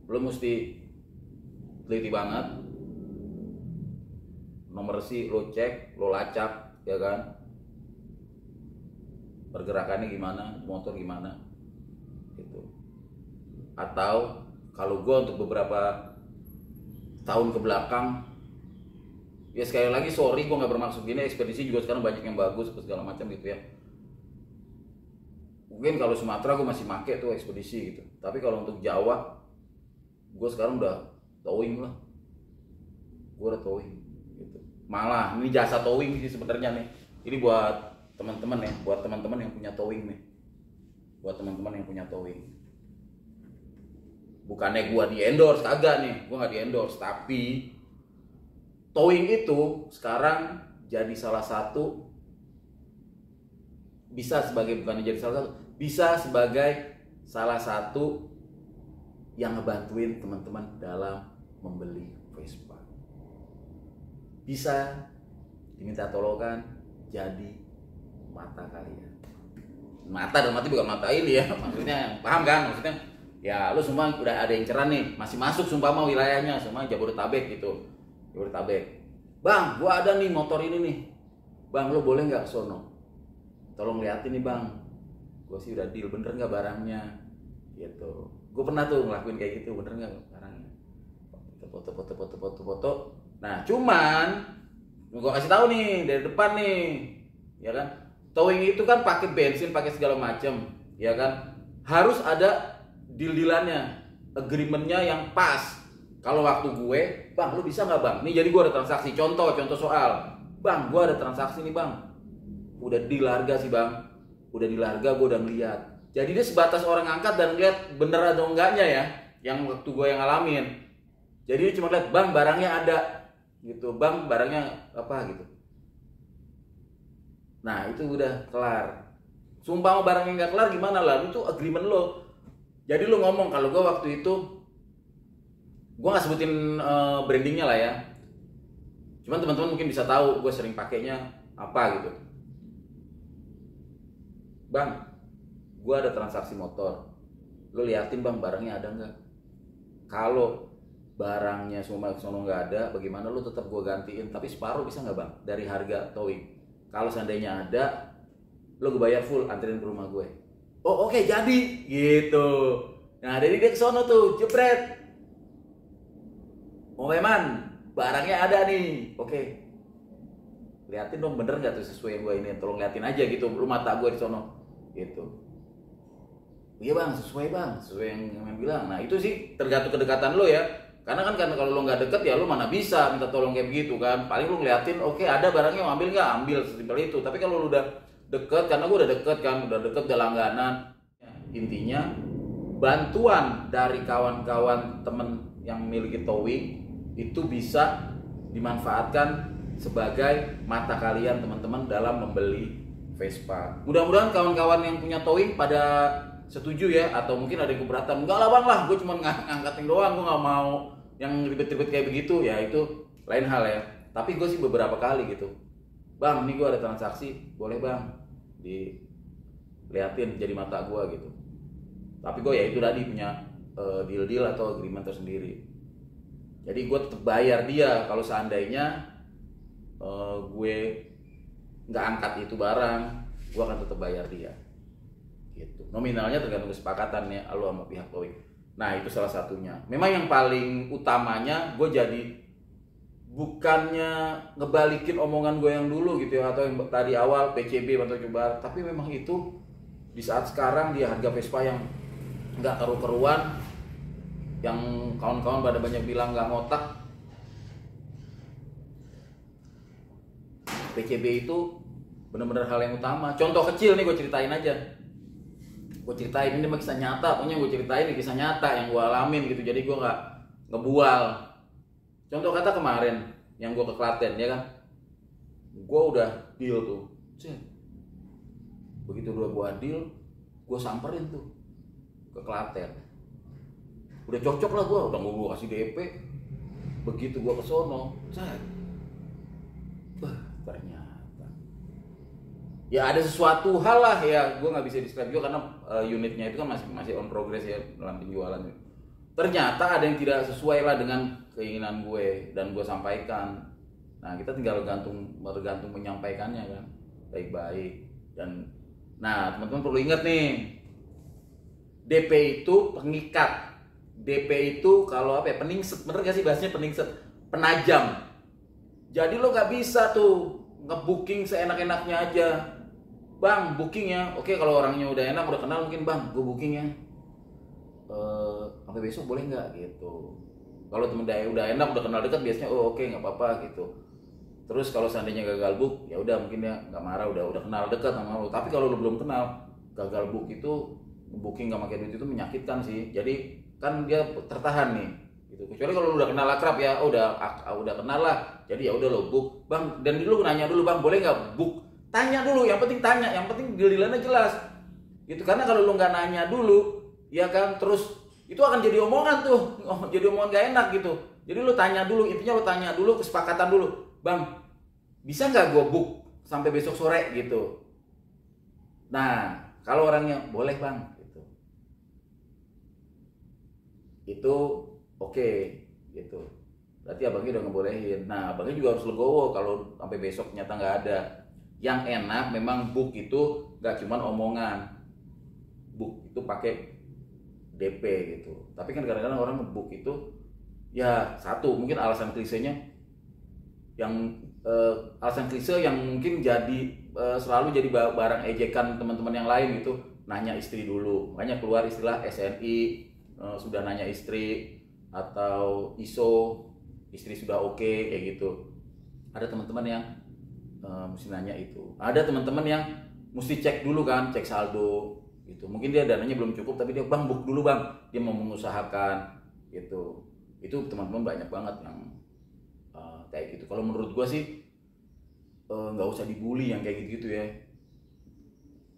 Lo mesti teliti banget, nomor resi lo cek, lo lacak ya kan, pergerakannya gimana, motor gimana gitu. Atau kalau gue untuk beberapa tahun ke belakang, ya sekali lagi sorry gue nggak bermaksud gini, ekspedisi juga sekarang banyak yang bagus segala macam gitu ya. Mungkin kalau Sumatera gue masih make tuh ekspedisi gitu, tapi kalau untuk Jawa gue sekarang udah towing lah, gue udah towing gitu. Malah ini jasa towing sih sebenarnya nih, ini buat teman-teman ya, buat teman-teman yang punya towing nih, buat teman-teman yang punya towing. Bukannya gua di endorse, kagak nih, gua nggak di endorse, tapi towing itu sekarang jadi salah satu, bisa sebagai, bukannya jadi salah satu, bisa sebagai salah satu yang ngebantuin teman-teman dalam membeli Vespa. Bisa diminta tolongan jadi mata kalian. Mata dalam arti bukan mata ini ya, maksudnya paham kan, maksudnya ya lu semua udah ada yang cerah nih, masih masuk sumpah mau wilayahnya semua Jabodetabek gitu, Jabodetabek. Bang gua ada nih motor ini nih bang, lu boleh nggak sono tolong liatin nih bang, gua sih udah deal, bener nggak barangnya gitu. Gua pernah tuh ngelakuin kayak gitu, bener nggak barangnya, foto. Nah cuman gua kasih tahu nih dari depan nih ya kan, towing itu kan pakai bensin, pakai segala macam, ya kan, harus ada deal-dealannya, agreementnya yang pas. Kalau waktu gue, bang, lu bisa nggak bang? Nih jadi gue ada transaksi, contoh soal, bang, gue ada transaksi nih bang, udah deal harga sih bang, udah deal harga, gue udah ngeliat. Jadi dia sebatas orang angkat dan ngeliat bener atau enggaknya ya, yang waktu gue yang ngalamin. Jadi dia cuma lihat, bang, barangnya ada, gitu, bang, barangnya apa gitu. Nah itu udah kelar. Sumpah mau barang yang nggak kelar gimana lah, itu agreement lo. Jadi lo ngomong, kalau gue waktu itu gue nggak sebutin brandingnya lah ya, cuman teman-teman mungkin bisa tahu gue sering pakainya apa gitu. Bang, gue ada transaksi motor, lo liatin bang barangnya ada nggak. Kalau barangnya semua sono nggak ada, bagaimana lo tetap gue gantiin, tapi separuh bisa nggak bang dari harga towing. Kalau seandainya ada, lo gue bayar full, anterin ke rumah gue. Oh oke, jadi gitu. Nah dari dia ke sono tuh jepret, oh memang barangnya ada nih, oke, liatin dong bener nggak tuh sesuai yang gue ini, tolong liatin aja gitu, lu mata gue di sono gitu. Iya bang, sesuai yang bilang. Nah itu sih tergantung kedekatan lo ya, karena kalau lo nggak deket ya lo mana bisa minta tolong kayak begitu kan. Paling lo ngeliatin, oke ada barangnya, mau ambil nggak, ambil, sesimpel itu. Tapi kalau lo udah deket, karena gue udah deket kan, udah langganan, intinya bantuan dari kawan-kawan temen yang memiliki towing itu bisa dimanfaatkan sebagai mata kalian teman-teman dalam membeli Vespa. Mudah-mudahan kawan-kawan yang punya towing pada setuju ya, atau mungkin ada yang keberatan. Enggak lah bang lah, gue cuma ngangkatin doang, gue nggak mau yang ribet-ribet kayak begitu. Ya itu lain hal ya. Tapi gue sih beberapa kali gitu, bang ini gue ada transaksi, boleh bang diliatin jadi mata gue gitu. Tapi gue ya itu tadi punya deal atau agreement tersendiri. Jadi gue tetap bayar dia kalau seandainya gue nggak angkat itu barang, gue akan tetap bayar dia gitu. Nominalnya tergantung kesepakatannya lo sama pihak towing. Nah itu salah satunya. Memang yang paling utamanya gue jadi bukannya ngebalikin omongan gue yang dulu gitu ya, atau yang tadi awal PCB atau coba, tapi memang itu di saat sekarang dia harga Vespa yang nggak keru-keruan, yang kawan-kawan pada banyak bilang nggak ngotak, PCB itu benar-benar hal yang utama. Contoh kecil nih gue ceritain aja. Gue ceritain ini mah kisah nyata, pokoknya gue ceritain ini kisah nyata yang gue alamin gitu. Jadi gue nggak ngebual. Contoh kata kemarin yang gue ke Klaten ya kan, gue udah deal tuh. Begitu gue deal, gue samperin tuh ke Klaten. Udah cocok lah udah gue kasih DP. Begitu gue kesono, ternyata ya ada sesuatu hal lah ya, gue nggak bisa describe juga karena unitnya itu kan masih on progress ya dalam penjualan. Ternyata ada yang tidak sesuai lah dengan keinginan gue dan gue sampaikan. Nah kita tinggal bergantung menyampaikannya kan baik-baik. Dan nah teman-teman perlu ingat nih, DP itu pengikat. DP itu kalau apa ya, peningset, bener gak sih bahasanya peningset, penajam. Jadi lo gak bisa tuh ngebooking seenak-enaknya aja. Bang booking ya, oke kalau orangnya udah enak, udah kenal mungkin bang gue booking ya sampai besok boleh nggak gitu. Kalau temen udah enak, udah kenal dekat biasanya oh oke nggak apa-apa gitu. Terus kalau seandainya gagal book ya udah mungkin ya nggak marah, udah kenal dekat sama lo. Tapi kalau lo belum kenal, gagal book itu booking nggak pakai duit itu menyakitkan sih. Jadi kan dia tertahan nih gitu. Kecuali kalau udah kenal akrab ya, udah kenal lah. Jadi ya udah lo book bang, dan dulu nanya dulu bang boleh nggak book. Tanya dulu, yang penting tanya, yang penting deal-dealannya jelas gitu. Karena kalau lu nggak nanya dulu ya kan, terus itu akan jadi omongan tuh, jadi omongan gak enak gitu. Jadi lu tanya dulu, intinya lu tanya dulu, kesepakatan dulu, bang bisa nggak gue book sampai besok sore gitu. Nah kalau orangnya boleh bang gitu, itu oke gitu, berarti abangnya udah ngebolehin. Nah abangnya juga harus legowo kalau sampai besok nyata nggak ada. Yang enak memang book itu gak cuman omongan, book itu pakai DP gitu. Tapi kan kadang-kadang orang book itu ya satu mungkin alasan klisenya yang alasan klise yang mungkin jadi selalu jadi barang ejekan teman-teman yang lain gitu. Nanya istri dulu, makanya keluar istilah SNI, sudah nanya istri, atau ISO, istri sudah oke, kayak gitu. Ada teman-teman yang mesti nanya itu. Ada teman-teman yang mesti cek dulu kan, cek saldo gitu. Mungkin dia dananya belum cukup tapi dia bang book dulu bang, dia mau mengusahakan gitu. Itu teman-teman banyak banget yang kayak gitu. Kalau menurut gua sih nggak usah dibully yang kayak gitu ya.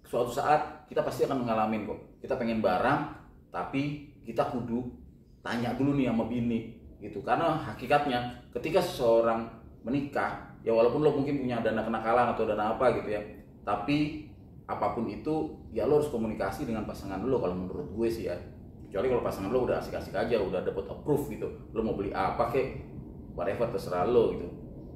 Suatu saat kita pasti akan mengalami kok. Kita pengen barang tapi kita kudu tanya dulu nih sama bini, gitu. Karena hakikatnya ketika seseorang menikah, ya walaupun lo mungkin punya dana kenakalan atau dana apa gitu ya, tapi apapun itu ya lo harus komunikasi dengan pasangan lo kalau menurut gue sih ya. Kecuali kalau pasangan lo udah asik-asik aja, udah dapet approve gitu, lo mau beli apa kek, whatever terserah lo gitu.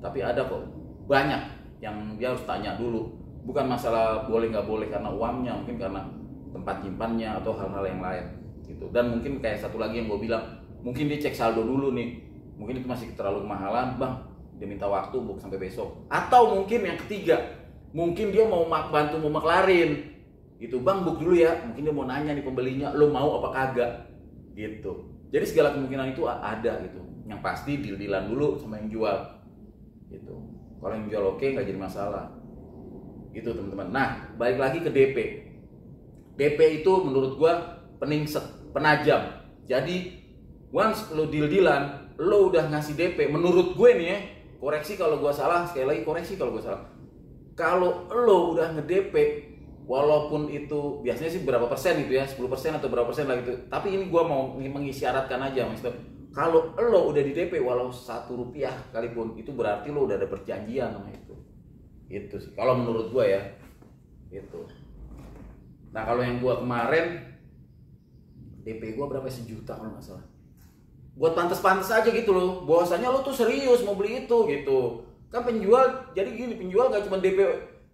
Tapi ada kok banyak yang dia harus tanya dulu, bukan masalah boleh nggak boleh karena uangnya, mungkin karena tempat nyimpannya atau hal-hal yang lain gitu. Dan mungkin kayak satu lagi yang gue bilang, mungkin dia cek saldo dulu nih, mungkin itu masih terlalu kemahalan bang, dia minta waktu book sampai besok. Atau mungkin yang ketiga, mungkin dia mau bantu mau maklarin gitu, bang book dulu ya, mungkin dia mau nanya nih pembelinya lo mau apa kagak gitu. Jadi segala kemungkinan itu ada gitu. Yang pasti deal-dealan dulu sama yang jual gitu. Kalau yang jual oke, nggak jadi masalah gitu teman-teman. Nah balik lagi ke DP. DP itu menurut gua penajam. Jadi once lo deal-dealan, lo udah ngasih DP, menurut gue nih ya, koreksi kalau gua salah, sekali lagi koreksi kalau gua salah. Kalau lo udah nge-DP, walaupun itu biasanya sih berapa persen gitu ya, 10% atau berapa persen lah gitu. Tapi ini gua mau mengisyaratkan aja maksudnya, kalau lo udah di DP walau 1 rupiah sekalipun, itu berarti lo udah ada perjanjian sama itu. Itu sih kalau menurut gua ya. Itu. Nah, kalau yang gua kemarin DP gua berapa, 1 juta kalau nggak salah. Buat pantas-pantas aja gitu loh. Bahwasanya lo tuh serius mau beli itu gitu. Kan penjual jadi gini, penjual nggak cuma DP,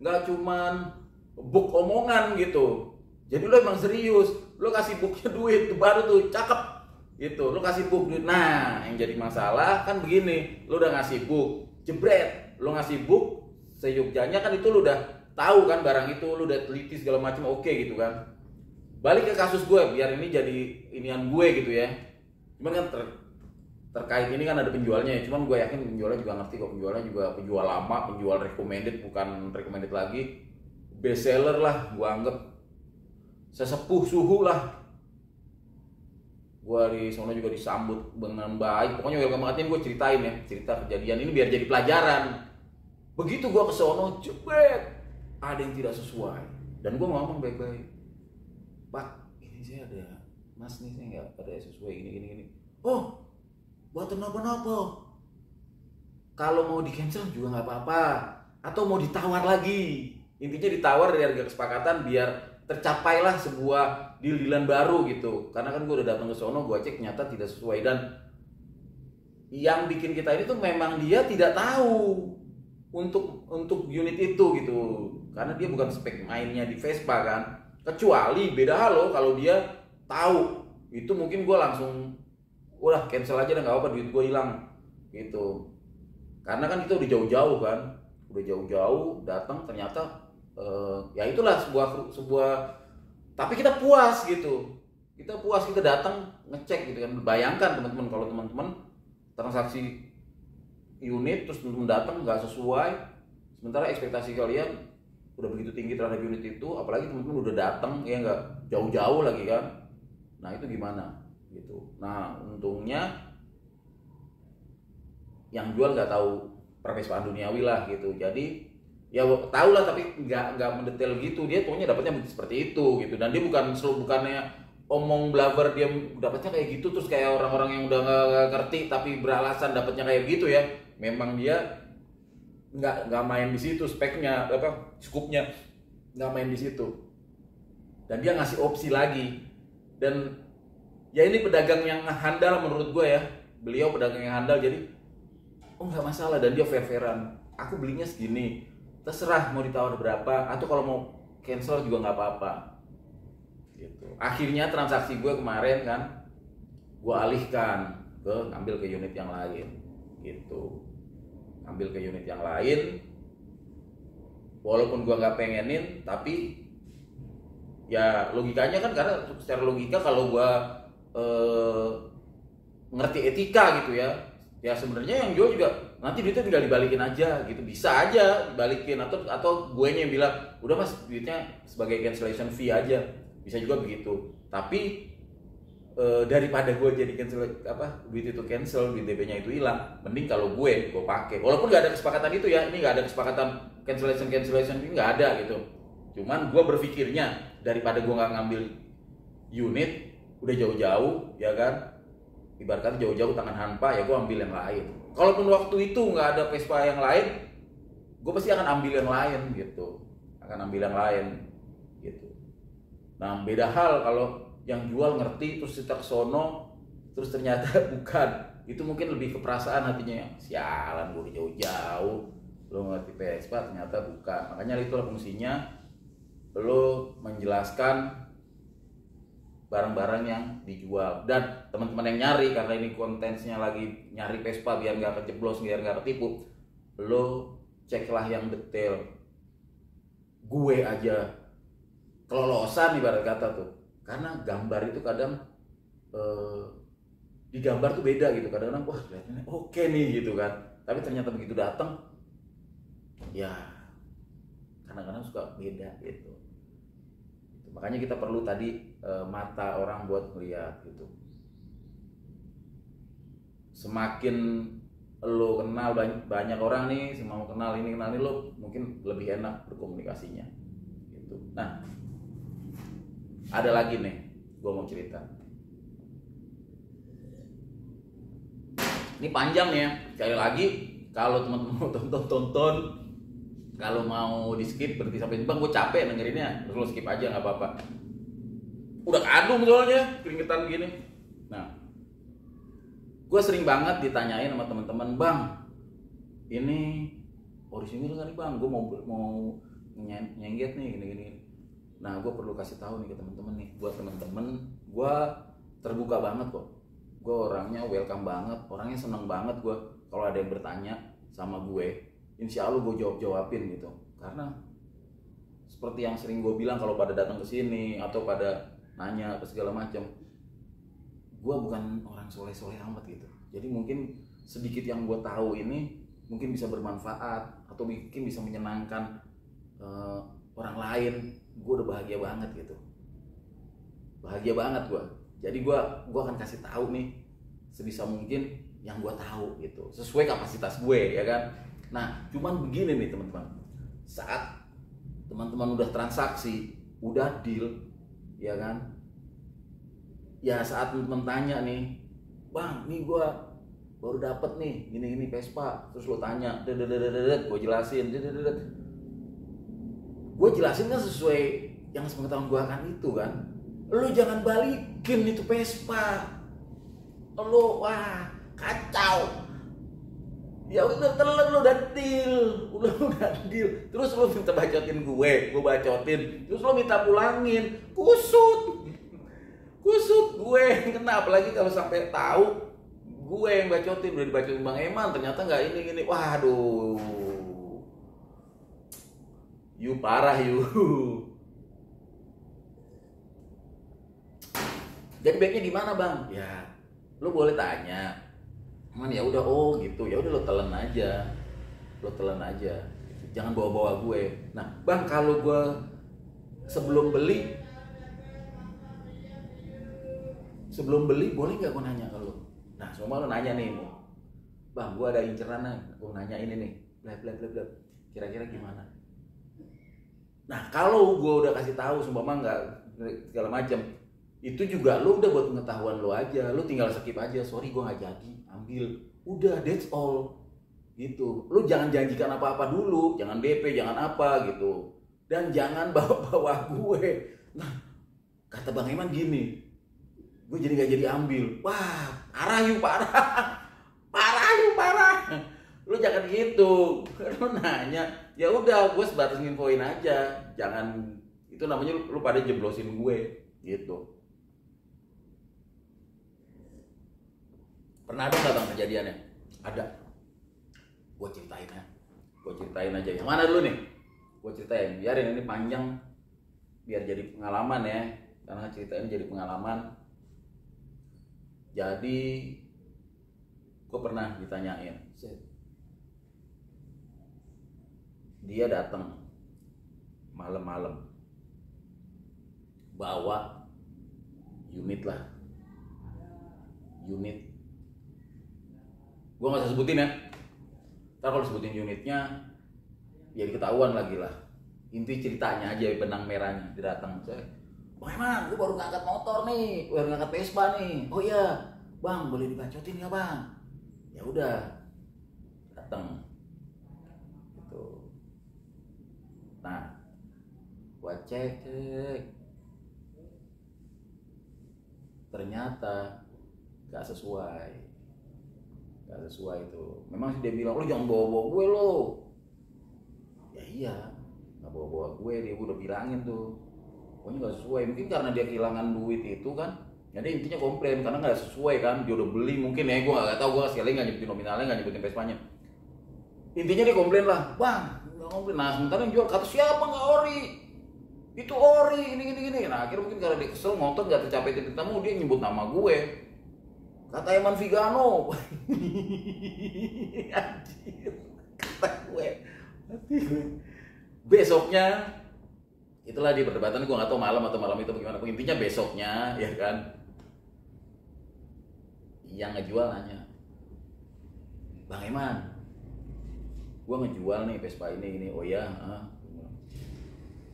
nggak cuma book omongan gitu. Jadi lo emang serius, lo kasih booknya duit, baru tuh cakep gitu. Lo kasih book duit. Nah, yang jadi masalah kan begini, lo udah ngasih book, jebret, lo ngasih book seyogjanya kan itu lo udah tahu kan barang itu, lo udah teliti segala macam, oke gitu kan. Balik ke kasus gue, biar ini jadi inian gue gitu ya. Cuman kan terkait ini kan ada penjualnya ya, cuman gue yakin penjualnya juga ngerti kok, penjualnya juga penjual lama, penjual recommended, bukan recommended lagi, best seller lah, gue anggap sesepuh suhu lah. Gue di sana juga disambut dengan baik, pokoknya welcome banget. Gue ceritain ya, cerita kejadian ini biar jadi pelajaran. Begitu gue ke sono, jebret, ada yang tidak sesuai, dan gue ngomong baik-baik, Pak, ini saya ada, Mas nih saya nggak ada sesuai gini. Oh, buat kenapa-napa? Kalau mau di cancel juga nggak apa-apa, atau mau ditawar lagi. Intinya ditawar dari harga kesepakatan biar tercapailah sebuah deal-dealan baru gitu. Karena kan gue udah datang ke sono, gue cek nyata tidak sesuai, dan yang bikin kita ini tuh memang dia tidak tahu untuk unit itu gitu. Karena dia bukan spek mainnya di Vespa kan. Kecuali beda hal loh kalau dia tahu, itu mungkin gue langsung udah cancel aja, nggak apa-apa, duit gue hilang gitu. Karena kan kita udah jauh-jauh kan, udah jauh-jauh datang, ternyata ya itulah sebuah tapi kita puas gitu, kita datang ngecek gitu kan. Bayangkan teman-teman, kalau teman-teman transaksi unit terus teman-teman datang nggak sesuai, sementara ekspektasi kalian udah begitu tinggi terhadap unit itu, apalagi teman-teman udah datang ya nggak jauh-jauh lagi kan. Nah itu gimana gitu. Nah untungnya yang jual nggak tahu perpesaan duniawi lah gitu, jadi ya tahu lah tapi nggak mendetail gitu. Dia pokoknya dapatnya seperti itu gitu, dan dia bukannya omong blaber dia dapatnya kayak gitu terus kayak orang-orang yang udah nggak ngerti tapi beralasan dapatnya kayak gitu ya. Memang dia nggak main di situ, speknya apa, skupnya nggak main di situ, dan dia ngasih opsi lagi. Dan ya ini pedagang yang handal menurut gue ya, beliau pedagang yang handal, jadi oh nggak masalah, dan dia fair-fairan, aku belinya segini, terserah mau ditawar berapa, atau kalau mau cancel juga nggak apa-apa gitu. Akhirnya transaksi gue kemarin kan gue alihkan ke ngambil ke unit yang lain gitu, ambil ke unit yang lain walaupun gue nggak pengenin, tapi ya logikanya kan, karena secara logika kalau gue ngerti etika gitu ya sebenarnya yang jual juga nanti duitnya tinggal dibalikin aja gitu, bisa aja dibalikin, atau gue yang bilang udah mas duitnya sebagai cancellation fee aja, bisa juga begitu. Tapi daripada gue jadi cancel duit itu cancel, duit DP-nya itu hilang, mending kalau gue pakai, walaupun nggak ada kesepakatan itu ya, ini nggak ada kesepakatan cancellation ini nggak ada gitu. Cuman gue berpikirnya daripada gue nggak ngambil unit udah jauh-jauh ya kan, ibarat kata jauh-jauh tangan hampa, ya gue ambil yang lain. Kalaupun waktu itu nggak ada Vespa yang lain, gue pasti akan ambil yang lain gitu, akan ambil yang lain gitu. Nah beda hal kalau yang jual ngerti terus kita kesono terus ternyata bukan, itu mungkin lebih ke perasaan hatinya, sialan gue jauh-jauh lo ngerti Vespa ternyata bukan. Makanya itulah fungsinya lo menjelaskan barang-barang yang dijual. Dan teman-teman yang nyari, karena ini kontennya lagi nyari Vespa biar nggak kejeblos, biar nggak ketipu, lo ceklah yang detail. Gue aja kelolosan ibarat kata tuh, karena gambar itu kadang di gambar tuh beda gitu. Kadang-kadang wah kelihatannya oke nih gitu kan, tapi ternyata begitu datang ya kadang-kadang suka beda gitu. Makanya kita perlu tadi mata orang buat melihat gitu. Semakin lo kenal banyak orang nih, semua kenal ini lo mungkin lebih enak berkomunikasinya gitu. Nah ada lagi nih gue mau cerita, ini panjang nih ya. Sekali lagi kalau teman-teman mau tonton, kalau mau di skip berhenti sampai bang gue capek dengerinnya, terus lo skip aja nggak apa-apa. Udah kadung soalnya keringetan gini. Nah gue sering banget ditanyain sama teman-teman, bang ini orisinil nggak nih bang, gue mau nyengget nih gini-gini. Nah gue perlu kasih tahu nih ke teman-teman nih, buat teman-teman gue terbuka banget kok. Gue orangnya welcome banget, orangnya seneng banget gue kalau ada yang bertanya sama gue, insya Allah gue jawabin gitu. Karena seperti yang sering gue bilang, kalau pada datang ke sini atau pada nanya apa segala macam, gue bukan orang soleh-soleh amat gitu. Jadi mungkin sedikit yang gue tahu ini mungkin bisa bermanfaat atau mungkin bisa menyenangkan orang lain. Gue udah bahagia banget gitu, bahagia banget gue. Jadi gue akan kasih tahu nih sebisa mungkin yang gue tahu gitu, sesuai kapasitas gue ya kan. Nah cuman begini nih teman-teman, saat teman-teman udah transaksi, udah deal ya kan, ya saat teman-teman tanya nih, bang nih gue baru dapet nih gini-gini Vespa, terus lo tanya, gue jelasin, gue jelasin kan sesuai yang sepengetahuan gue akan itu kan. Lo jangan balikin itu Vespa, lo wah kacau. Ya udah telan, lo udah deal, terus lo minta bacotin gue bacotin, terus lo minta pulangin, kusut gue kena. Apalagi kalau sampai tahu gue yang bacotin, udah dibacotin Bang Eman ternyata nggak ini, waduh, you parah you. Jadi baiknya gimana bang? Ya lo boleh tanya, cuman ya udah oh gitu, ya udah lo telan aja, jangan bawa gue. Nah bang, kalau gue sebelum beli boleh nggak gue nanya ke lo? Nah semua lo nanya nih, bang gue ada inceran nih, gue nanya ini nih, bla kira-kira gimana? Nah kalau gue udah kasih tahu sumpah nggak segala macam, itu juga lo udah buat pengetahuan lo aja, lo tinggal skip aja, sorry gue nggak jadi ambil, udah that's all gitu. Lo jangan janjikan apa-apa dulu, jangan DP, jangan apa gitu, dan jangan bawa gue. Nah kata Bang Eman gini, gue jadi nggak jadi ambil, wah parah. Lo jangan gitu. Lo nanya ya udah, gue sebatas nginfoin aja, jangan itu namanya lu pada jeblosin gue gitu. Pernah ada nggak bang kejadiannya? Ada. Gue ceritain aja. Yang mana dulu nih? Gue ceritain, biarin ini panjang biar jadi pengalaman ya, karena ceritanya jadi pengalaman. Jadi gue pernah ditanyain, dia datang malam-malam bawa unit. Gue nggak usah sebutin ya, ntar kalau sebutin unitnya ya ketahuan lagi lah. Inti ceritanya aja, benang merahnya. Dia datang, Bang Eman, gue baru ngangkat motor nih, baru ngangkat Vespa nih. Oh iya bang boleh dibacotin nggak bang? Ya udah, datang gitu. Nah gua cek, ternyata nggak sesuai itu. Memang sih dia bilang, lo jangan bawa-bawa gue lo. Ya iya, nggak bawa-bawa gue, dia udah bilangin tuh pokoknya nggak sesuai. Mungkin karena dia kehilangan duit itu kan, jadi intinya komplain karena nggak sesuai kan. Dia udah beli mungkin ya, gue nggak tahu, gue sekali nggak nyebutin nominalnya, nggak nyebutin Vespanya. Intinya dia komplain lah, bang nggak komplain. Nah sementara yang jual kata siapa nggak ori, itu ori ini. Nah akhirnya mungkin karena dia kesel, ngotot nggak tercapai titik temu, dia nyebut nama gue, kata Eman Vigano. Anjir, kata gue. Besoknya itulah di perdebatan, gue nggak tahu malam atau malam itu bagaimana. Intinya besoknya ya kan, yang ngejual nanya, bang Eman, gue ngejual nih Vespa ini. Oh ya,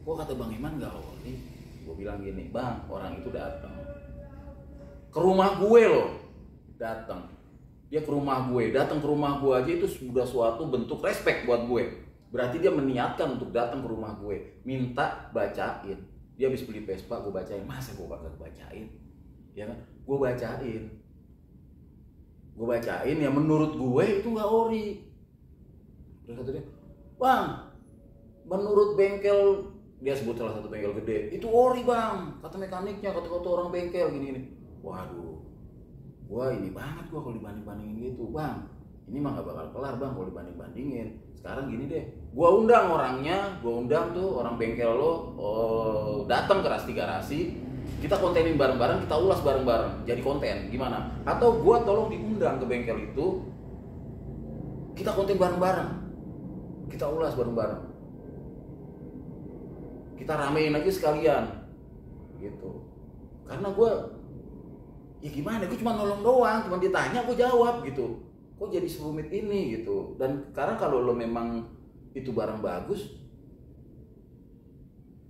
kok kata bang Eman nggak ori? Gue bilang gini, bang orang itu datang ke rumah gue loh, dia ke rumah gue, datang ke rumah gue aja itu sudah suatu bentuk respect buat gue. Berarti dia meniatkan untuk datang ke rumah gue, minta bacain. Dia habis beli Vespa, gue bacain. Masa gue bakal bacain? Ya kan? Gue bacain ya menurut gue itu nggak ori. Terus kata dia, bang, menurut bengkel, dia sebut salah satu bengkel gede, itu ori bang, kata mekaniknya, kata orang bengkel gini. Waduh, gue ini banget gue kalau dibanding-bandingin gitu, bang. Ini mah gak bakal kelar bang kalau dibanding-bandingin. Sekarang gini deh, gue undang orangnya, tuh orang bengkel lo, datang ke Rasti Garasi, kita kontenin bareng-bareng, kita ulas bareng-bareng, jadi konten gimana? Atau gue tolong diundang ke bengkel itu, kita konten bareng-bareng, kita ulas bareng-bareng, kita ramein aja sekalian, gitu. Karena gue, ya gimana? Gue cuma nolong doang, cuma ditanya gue jawab gitu. Kok jadi serumit ini gitu. Dan sekarang kalau lo memang itu barang bagus,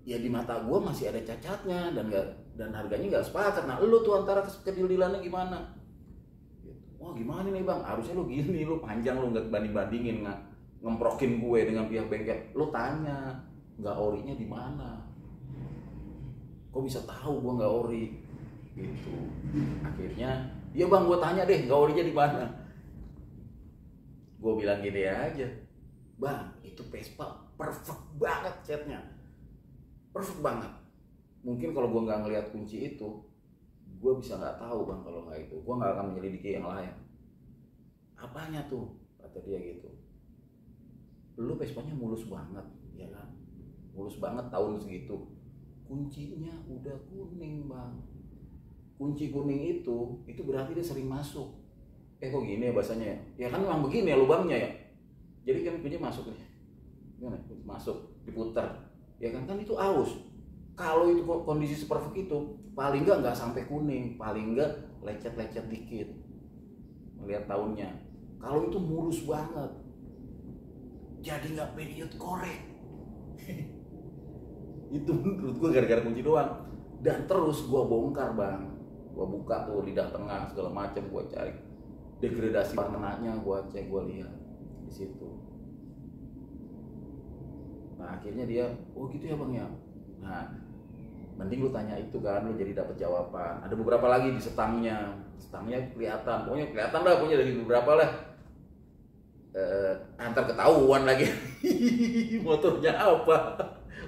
ya di mata gue masih ada cacatnya dan harganya nggak sepakat. Nah lo tuh antara kedildilannya gimana? Wah gimana nih bang? Harusnya lo gini, lo panjang, lo nggak banding-bandingin, ngemprokin gue dengan pihak bengkel. Lo tanya nggak orinya di mana? Kok bisa tahu gue nggak ori? Gitu. Akhirnya, ya bang gue tanya deh nggak orinya di mana? Gue bilang gini aja, bang itu Vespa perfect banget catnya, perfect banget. Mungkin kalau gue nggak ngelihat kunci itu, gue bisa nggak tahu bang. Kalau nggak itu, gue nggak akan menyelidiki yang lain. Apanya tuh? Kata dia gitu. Lu Vespanya mulus banget, ya kan? Mulus banget tahun segitu. Kuncinya udah kuning bang. Kunci kuning itu berarti dia sering masuk. Kok gini ya bahasanya ya? Ya kan memang begini ya lubangnya ya. Jadi kan kunci masuk nih. Gimana? Masuk, diputar. Ya kan itu aus. Kalau itu kondisi seperfect itu, paling nggak sampai kuning, paling nggak lecet-lecet dikit. Melihat tahunnya. Kalau itu mulus banget, jadi nggak period korek. Itu menurut gue gara-gara kunci doang. Dan terus gue bongkar bang, gue buka tuh lidah tengah segala macam, gue cari degradasi warnanya, gue cek, gue lihat di situ. Nah akhirnya dia, oh gitu ya bang ya. Nah mending lu tanya itu kan, lu jadi dapat jawaban. Ada beberapa lagi di stangnya kelihatan, pokoknya kelihatan lah, pokoknya dari beberapa lah. Antar ketahuan lagi motornya apa,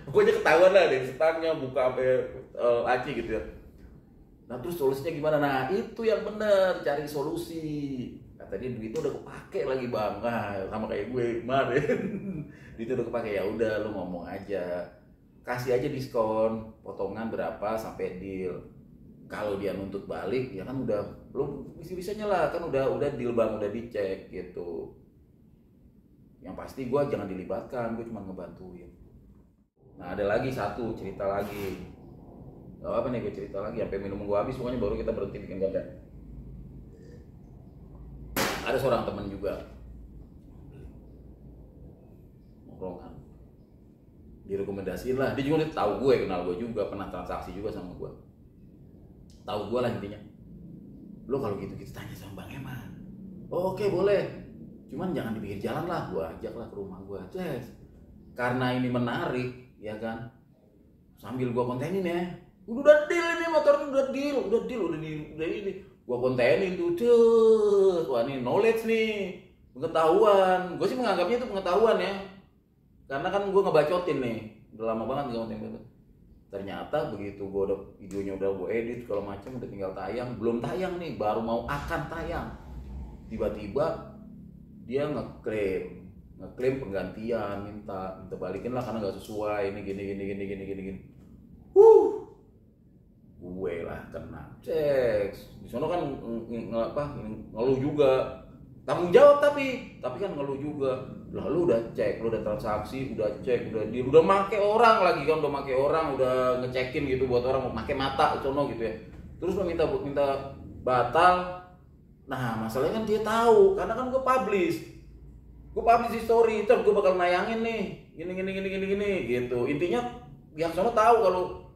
pokoknya ketahuan lah dari stangnya, buka sampai laci gitu ya. Nah terus solusinya gimana? Nah itu yang bener, cari solusi. Kata dia duitnya udah kepake lagi bang, sama kayak gue kemarin. Duitnya udah kepake, ya udah lu ngomong aja, kasih aja diskon, potongan berapa sampai deal. Kalau dia nuntut balik, ya kan udah, lu bisa-bisanya lah kan udah deal bang, udah dicek gitu. Yang pasti gue jangan dilibatkan, gue cuma ngebantuin. Nah ada lagi satu cerita lagi. Gak apa nih gue cerita lagi, sampai minum gue habis pokoknya baru kita berhenti bikin konten. Ada seorang teman juga, nongkrongan, direkomendasiin lah. Dia juga tahu gue, kenal gue juga, pernah transaksi juga sama gue, tahu gue lah intinya. lo kalau gitu kita tanya sama Bang Eman. Oh, oke boleh, cuman jangan di pinggir jalan lah, gue ajak lah ke rumah gue. Karena ini menarik ya kan, sambil gue kontenin ya, udah deal ini motor, udah ini gue kontenin tuh. Wah ini knowledge nih, pengetahuan. Gue sih menganggapnya itu pengetahuan ya, karena kan gue ngebacotin nih, udah lama banget nggak konten. Ternyata begitu gue udah videonya udah gue edit kalau macam, udah tinggal tayang, belum tayang nih, baru mau akan tayang, tiba-tiba dia ngeklaim penggantian, minta balikin lah karena nggak sesuai, ini gini. Gue lah kena cek. Di sana kan ngeluh juga, tanggung jawab tapi kan ngeluh juga. Lah lu udah cek, lu udah transaksi, udah cek, udah make orang lagi kan, udah ngecekin gitu buat orang, mau make mata sono gitu ya. Terus lu minta batal. Nah masalahnya kan dia tahu, karena kan gue publish di story, terus gue bakal nayangin nih gini gitu. Intinya yang sono tahu kalau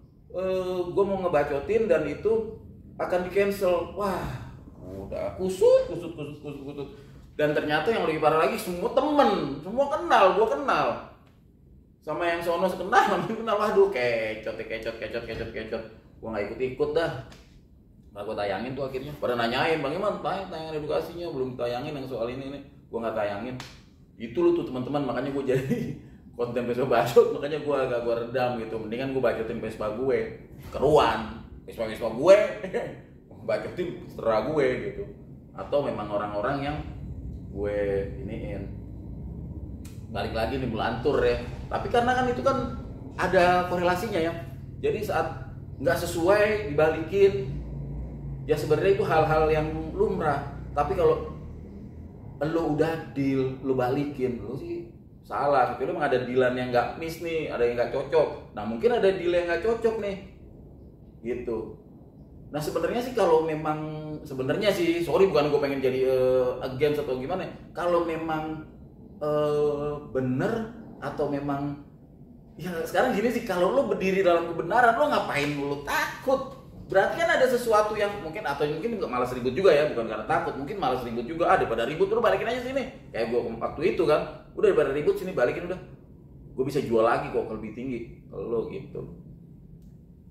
gue mau ngebacotin dan itu akan di cancel. Wah udah kusut. Dan ternyata yang lebih parah lagi, semua temen, semua kenal, gue kenal sama yang sono kenal. Waduh kecot. Gue nggak ikut dah. Nah, gue tayangin tuh akhirnya. Pada nanyain, Bang Iman, tayang edukasinya belum tayangin yang soal ini. Gue nggak tayangin. Itu lu tuh teman-teman, makanya gue jadi konten Vespa bacot, makanya gue agak redam gitu. Mendingan gue bacotin Vespa gue, keruan, Vespa gue, bacotin setelah gue gitu. Atau memang orang-orang yang gue iniin. Balik lagi nih melantur ya. Tapi karena kan itu kan ada korelasinya ya. Jadi saat nggak sesuai dibalikin, ya sebenarnya itu hal-hal yang lumrah. Tapi kalau lo udah deal, lo balikin, lo sih salah. Kecuali memang ada dealan yang nggak miss nih, ada yang nggak cocok. Nah mungkin ada deal yang nggak cocok nih, gitu. Nah sebenarnya sih kalau memang sorry bukan gue pengen jadi against atau gimana. Kalau memang bener atau memang ya sekarang gini sih, kalau lo berdiri dalam kebenaran, lo ngapain lo takut? Berarti kan ada sesuatu yang mungkin nggak malas ribut juga ya, bukan karena takut, mungkin malas ribut juga. Daripada ribut lo balikin aja sini. Kayak gue waktu itu kan, udah daripada ribut sini balikin udah. Gue bisa jual lagi kok lebih tinggi lo gitu.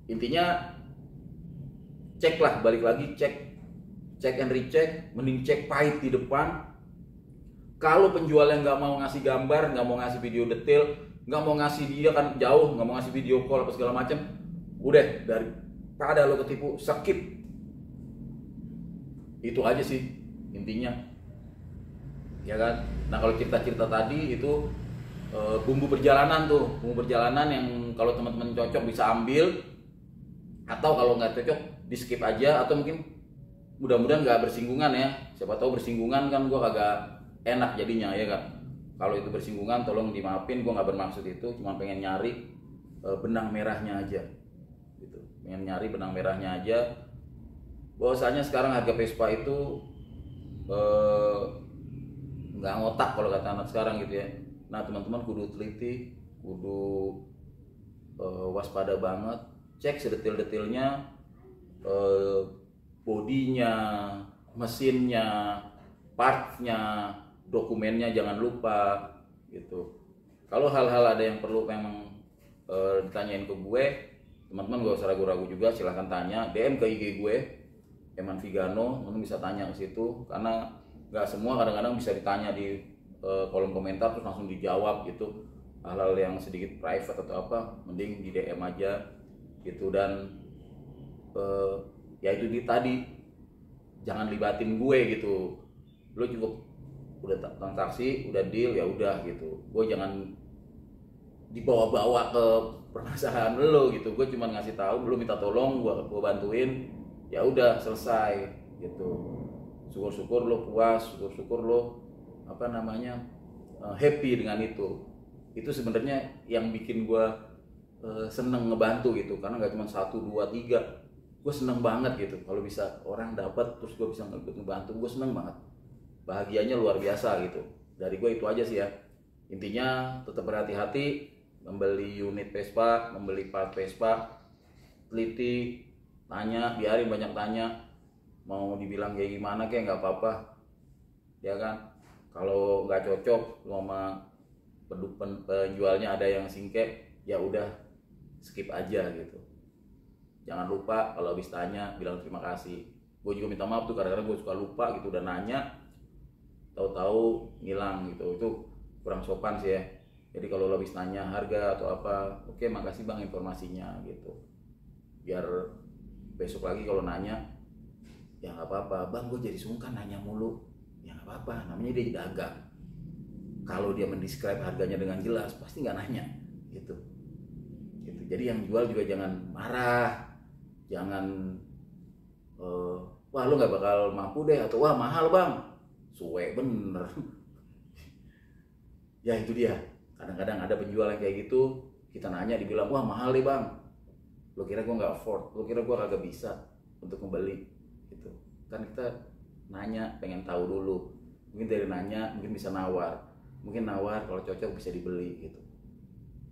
Intinya cek balik lagi, cek and recheck, mending cek pahit di depan. Kalau penjual yang nggak mau ngasih gambar, nggak mau ngasih video detail, nggak mau ngasih dia kan jauh, nggak mau ngasih video call apa segala macam, udah daripada lo ketipu, skip. Itu aja sih intinya, ya kan. Nah kalau cerita tadi itu bumbu perjalanan yang kalau teman-teman cocok bisa ambil, atau kalau nggak cocok di skip aja, atau mungkin mudah-mudahan nggak bersinggungan ya. Siapa tahu bersinggungan kan gue kagak enak jadinya ya kan. Kalau itu bersinggungan tolong dimaafin, gue nggak bermaksud itu, cuma pengen nyari benang merahnya aja gitu. Bahwasanya sekarang harga Vespa itu nggak ngotak kalau kata anak sekarang gitu ya. Nah teman-teman kudu teliti, kudu waspada banget, cek sedetil-detilnya, bodinya, mesinnya, partnya, dokumennya jangan lupa gitu. Kalau hal-hal ada yang perlu memang ditanyain ke gue, teman-teman gak usah ragu-ragu juga, silahkan tanya, DM ke IG gue Eman Vigano, teman bisa tanya ke situ, karena nggak semua kadang-kadang bisa ditanya di kolom komentar terus langsung dijawab gitu. Hal-hal yang sedikit private atau apa, mending di DM aja gitu. Dan ya itu tadi, jangan libatin gue gitu. Lo cukup udah transaksi, udah deal, ya udah gitu. Gue jangan dibawa-bawa ke permasalahan lo gitu. Gue cuma ngasih tahu, lo minta tolong, gue bantuin, ya udah selesai gitu. Syukur-syukur lo puas, syukur-syukur lo happy dengan itu. Itu sebenarnya yang bikin gue seneng ngebantu gitu, karena nggak cuma 1, 2, 3. Gue seneng banget gitu kalau bisa orang dapat terus gue bisa ngebantu. Gue seneng banget, bahagianya luar biasa gitu. Dari gue itu aja sih ya. Intinya tetap berhati-hati membeli unit Vespa, membeli part Vespa, teliti, tanya, biarin banyak tanya. mau dibilang kayak gimana kayak nggak apa-apa, ya kan. Kalau nggak cocok lu sama penjualnya ada yang singke, ya udah skip aja gitu. Jangan lupa kalau habis tanya bilang terima kasih. Gue juga minta maaf tuh, kadang-kadang gue suka lupa gitu, udah nanya tahu-tahu ngilang gitu, itu kurang sopan sih ya. Jadi kalau lo habis nanya harga atau apa, oke makasih bang informasinya gitu, biar besok lagi kalau nanya ya nggak apa-apa bang, gue jadi sungkan nanya mulu, ya nggak apa-apa, namanya dia dagang. Kalau dia mendescribe harganya dengan jelas pasti nggak nanya gitu. Jadi yang jual juga jangan marah, jangan wah lo nggak bakal mampu deh, atau wah mahal bang, suwe bener. Ya itu dia, kadang-kadang ada penjual yang kayak gitu, kita nanya dibilang wah mahal deh bang, lo kira gue nggak afford, lo kira gue kagak bisa untuk membeli gitu kan. Kita nanya pengen tahu dulu, mungkin dari nanya mungkin bisa nawar, kalau cocok bisa dibeli gitu.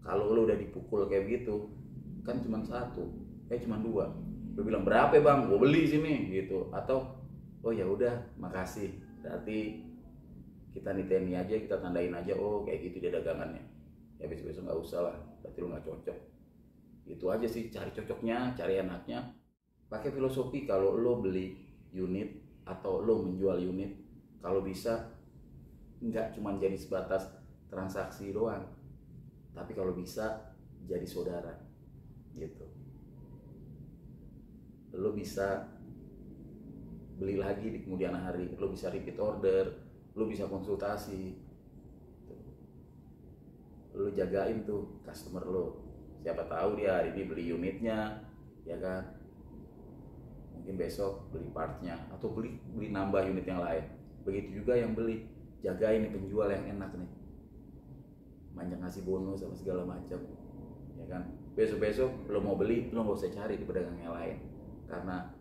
Kalau lo udah dipukul kayak gitu kan, cuma satu cuma dua, lo bilang berapa bang, gue beli sini gitu, atau oh ya udah makasih, berarti kita niteni aja, kita tandain aja, oh kayak gitu dia dagangannya, ya besok-besok nggak usah lah, berarti lo nggak cocok. Itu aja sih, cari cocoknya, cari enaknya. Pakai filosofi kalau lo beli unit atau lo menjual unit, kalau bisa nggak cuma jadi sebatas transaksi doang, tapi kalau bisa jadi saudara gitu. Lo bisa beli lagi di kemudian hari, lo bisa repeat order, lo bisa konsultasi, lo jagain tuh customer lo, siapa tahu dia hari ini beli unitnya, ya kan, mungkin besok beli partnya atau beli nambah unit yang lain. Begitu juga yang beli, jagain nih penjual yang enak nih, banyak ngasih bonus sama segala macam, ya kan. Besok lo mau beli, lo nggak usah cari di pedagang yang lain, karena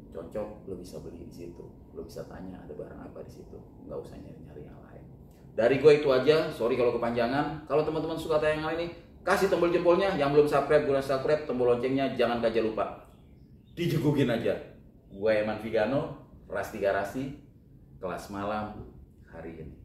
cocok lo bisa beli di situ, lo bisa tanya ada barang apa di situ, nggak usah nyari-nyari yang lain. Dari gue itu aja, sorry kalau kepanjangan. Kalau teman-teman suka tayangan ini, kasih tombol jempolnya, yang belum subscribe gue subscribe, tombol loncengnya jangan aja lupa dijegugin aja. Gue Eman Vigano, Rasti Garasi, kelas malam hari ini.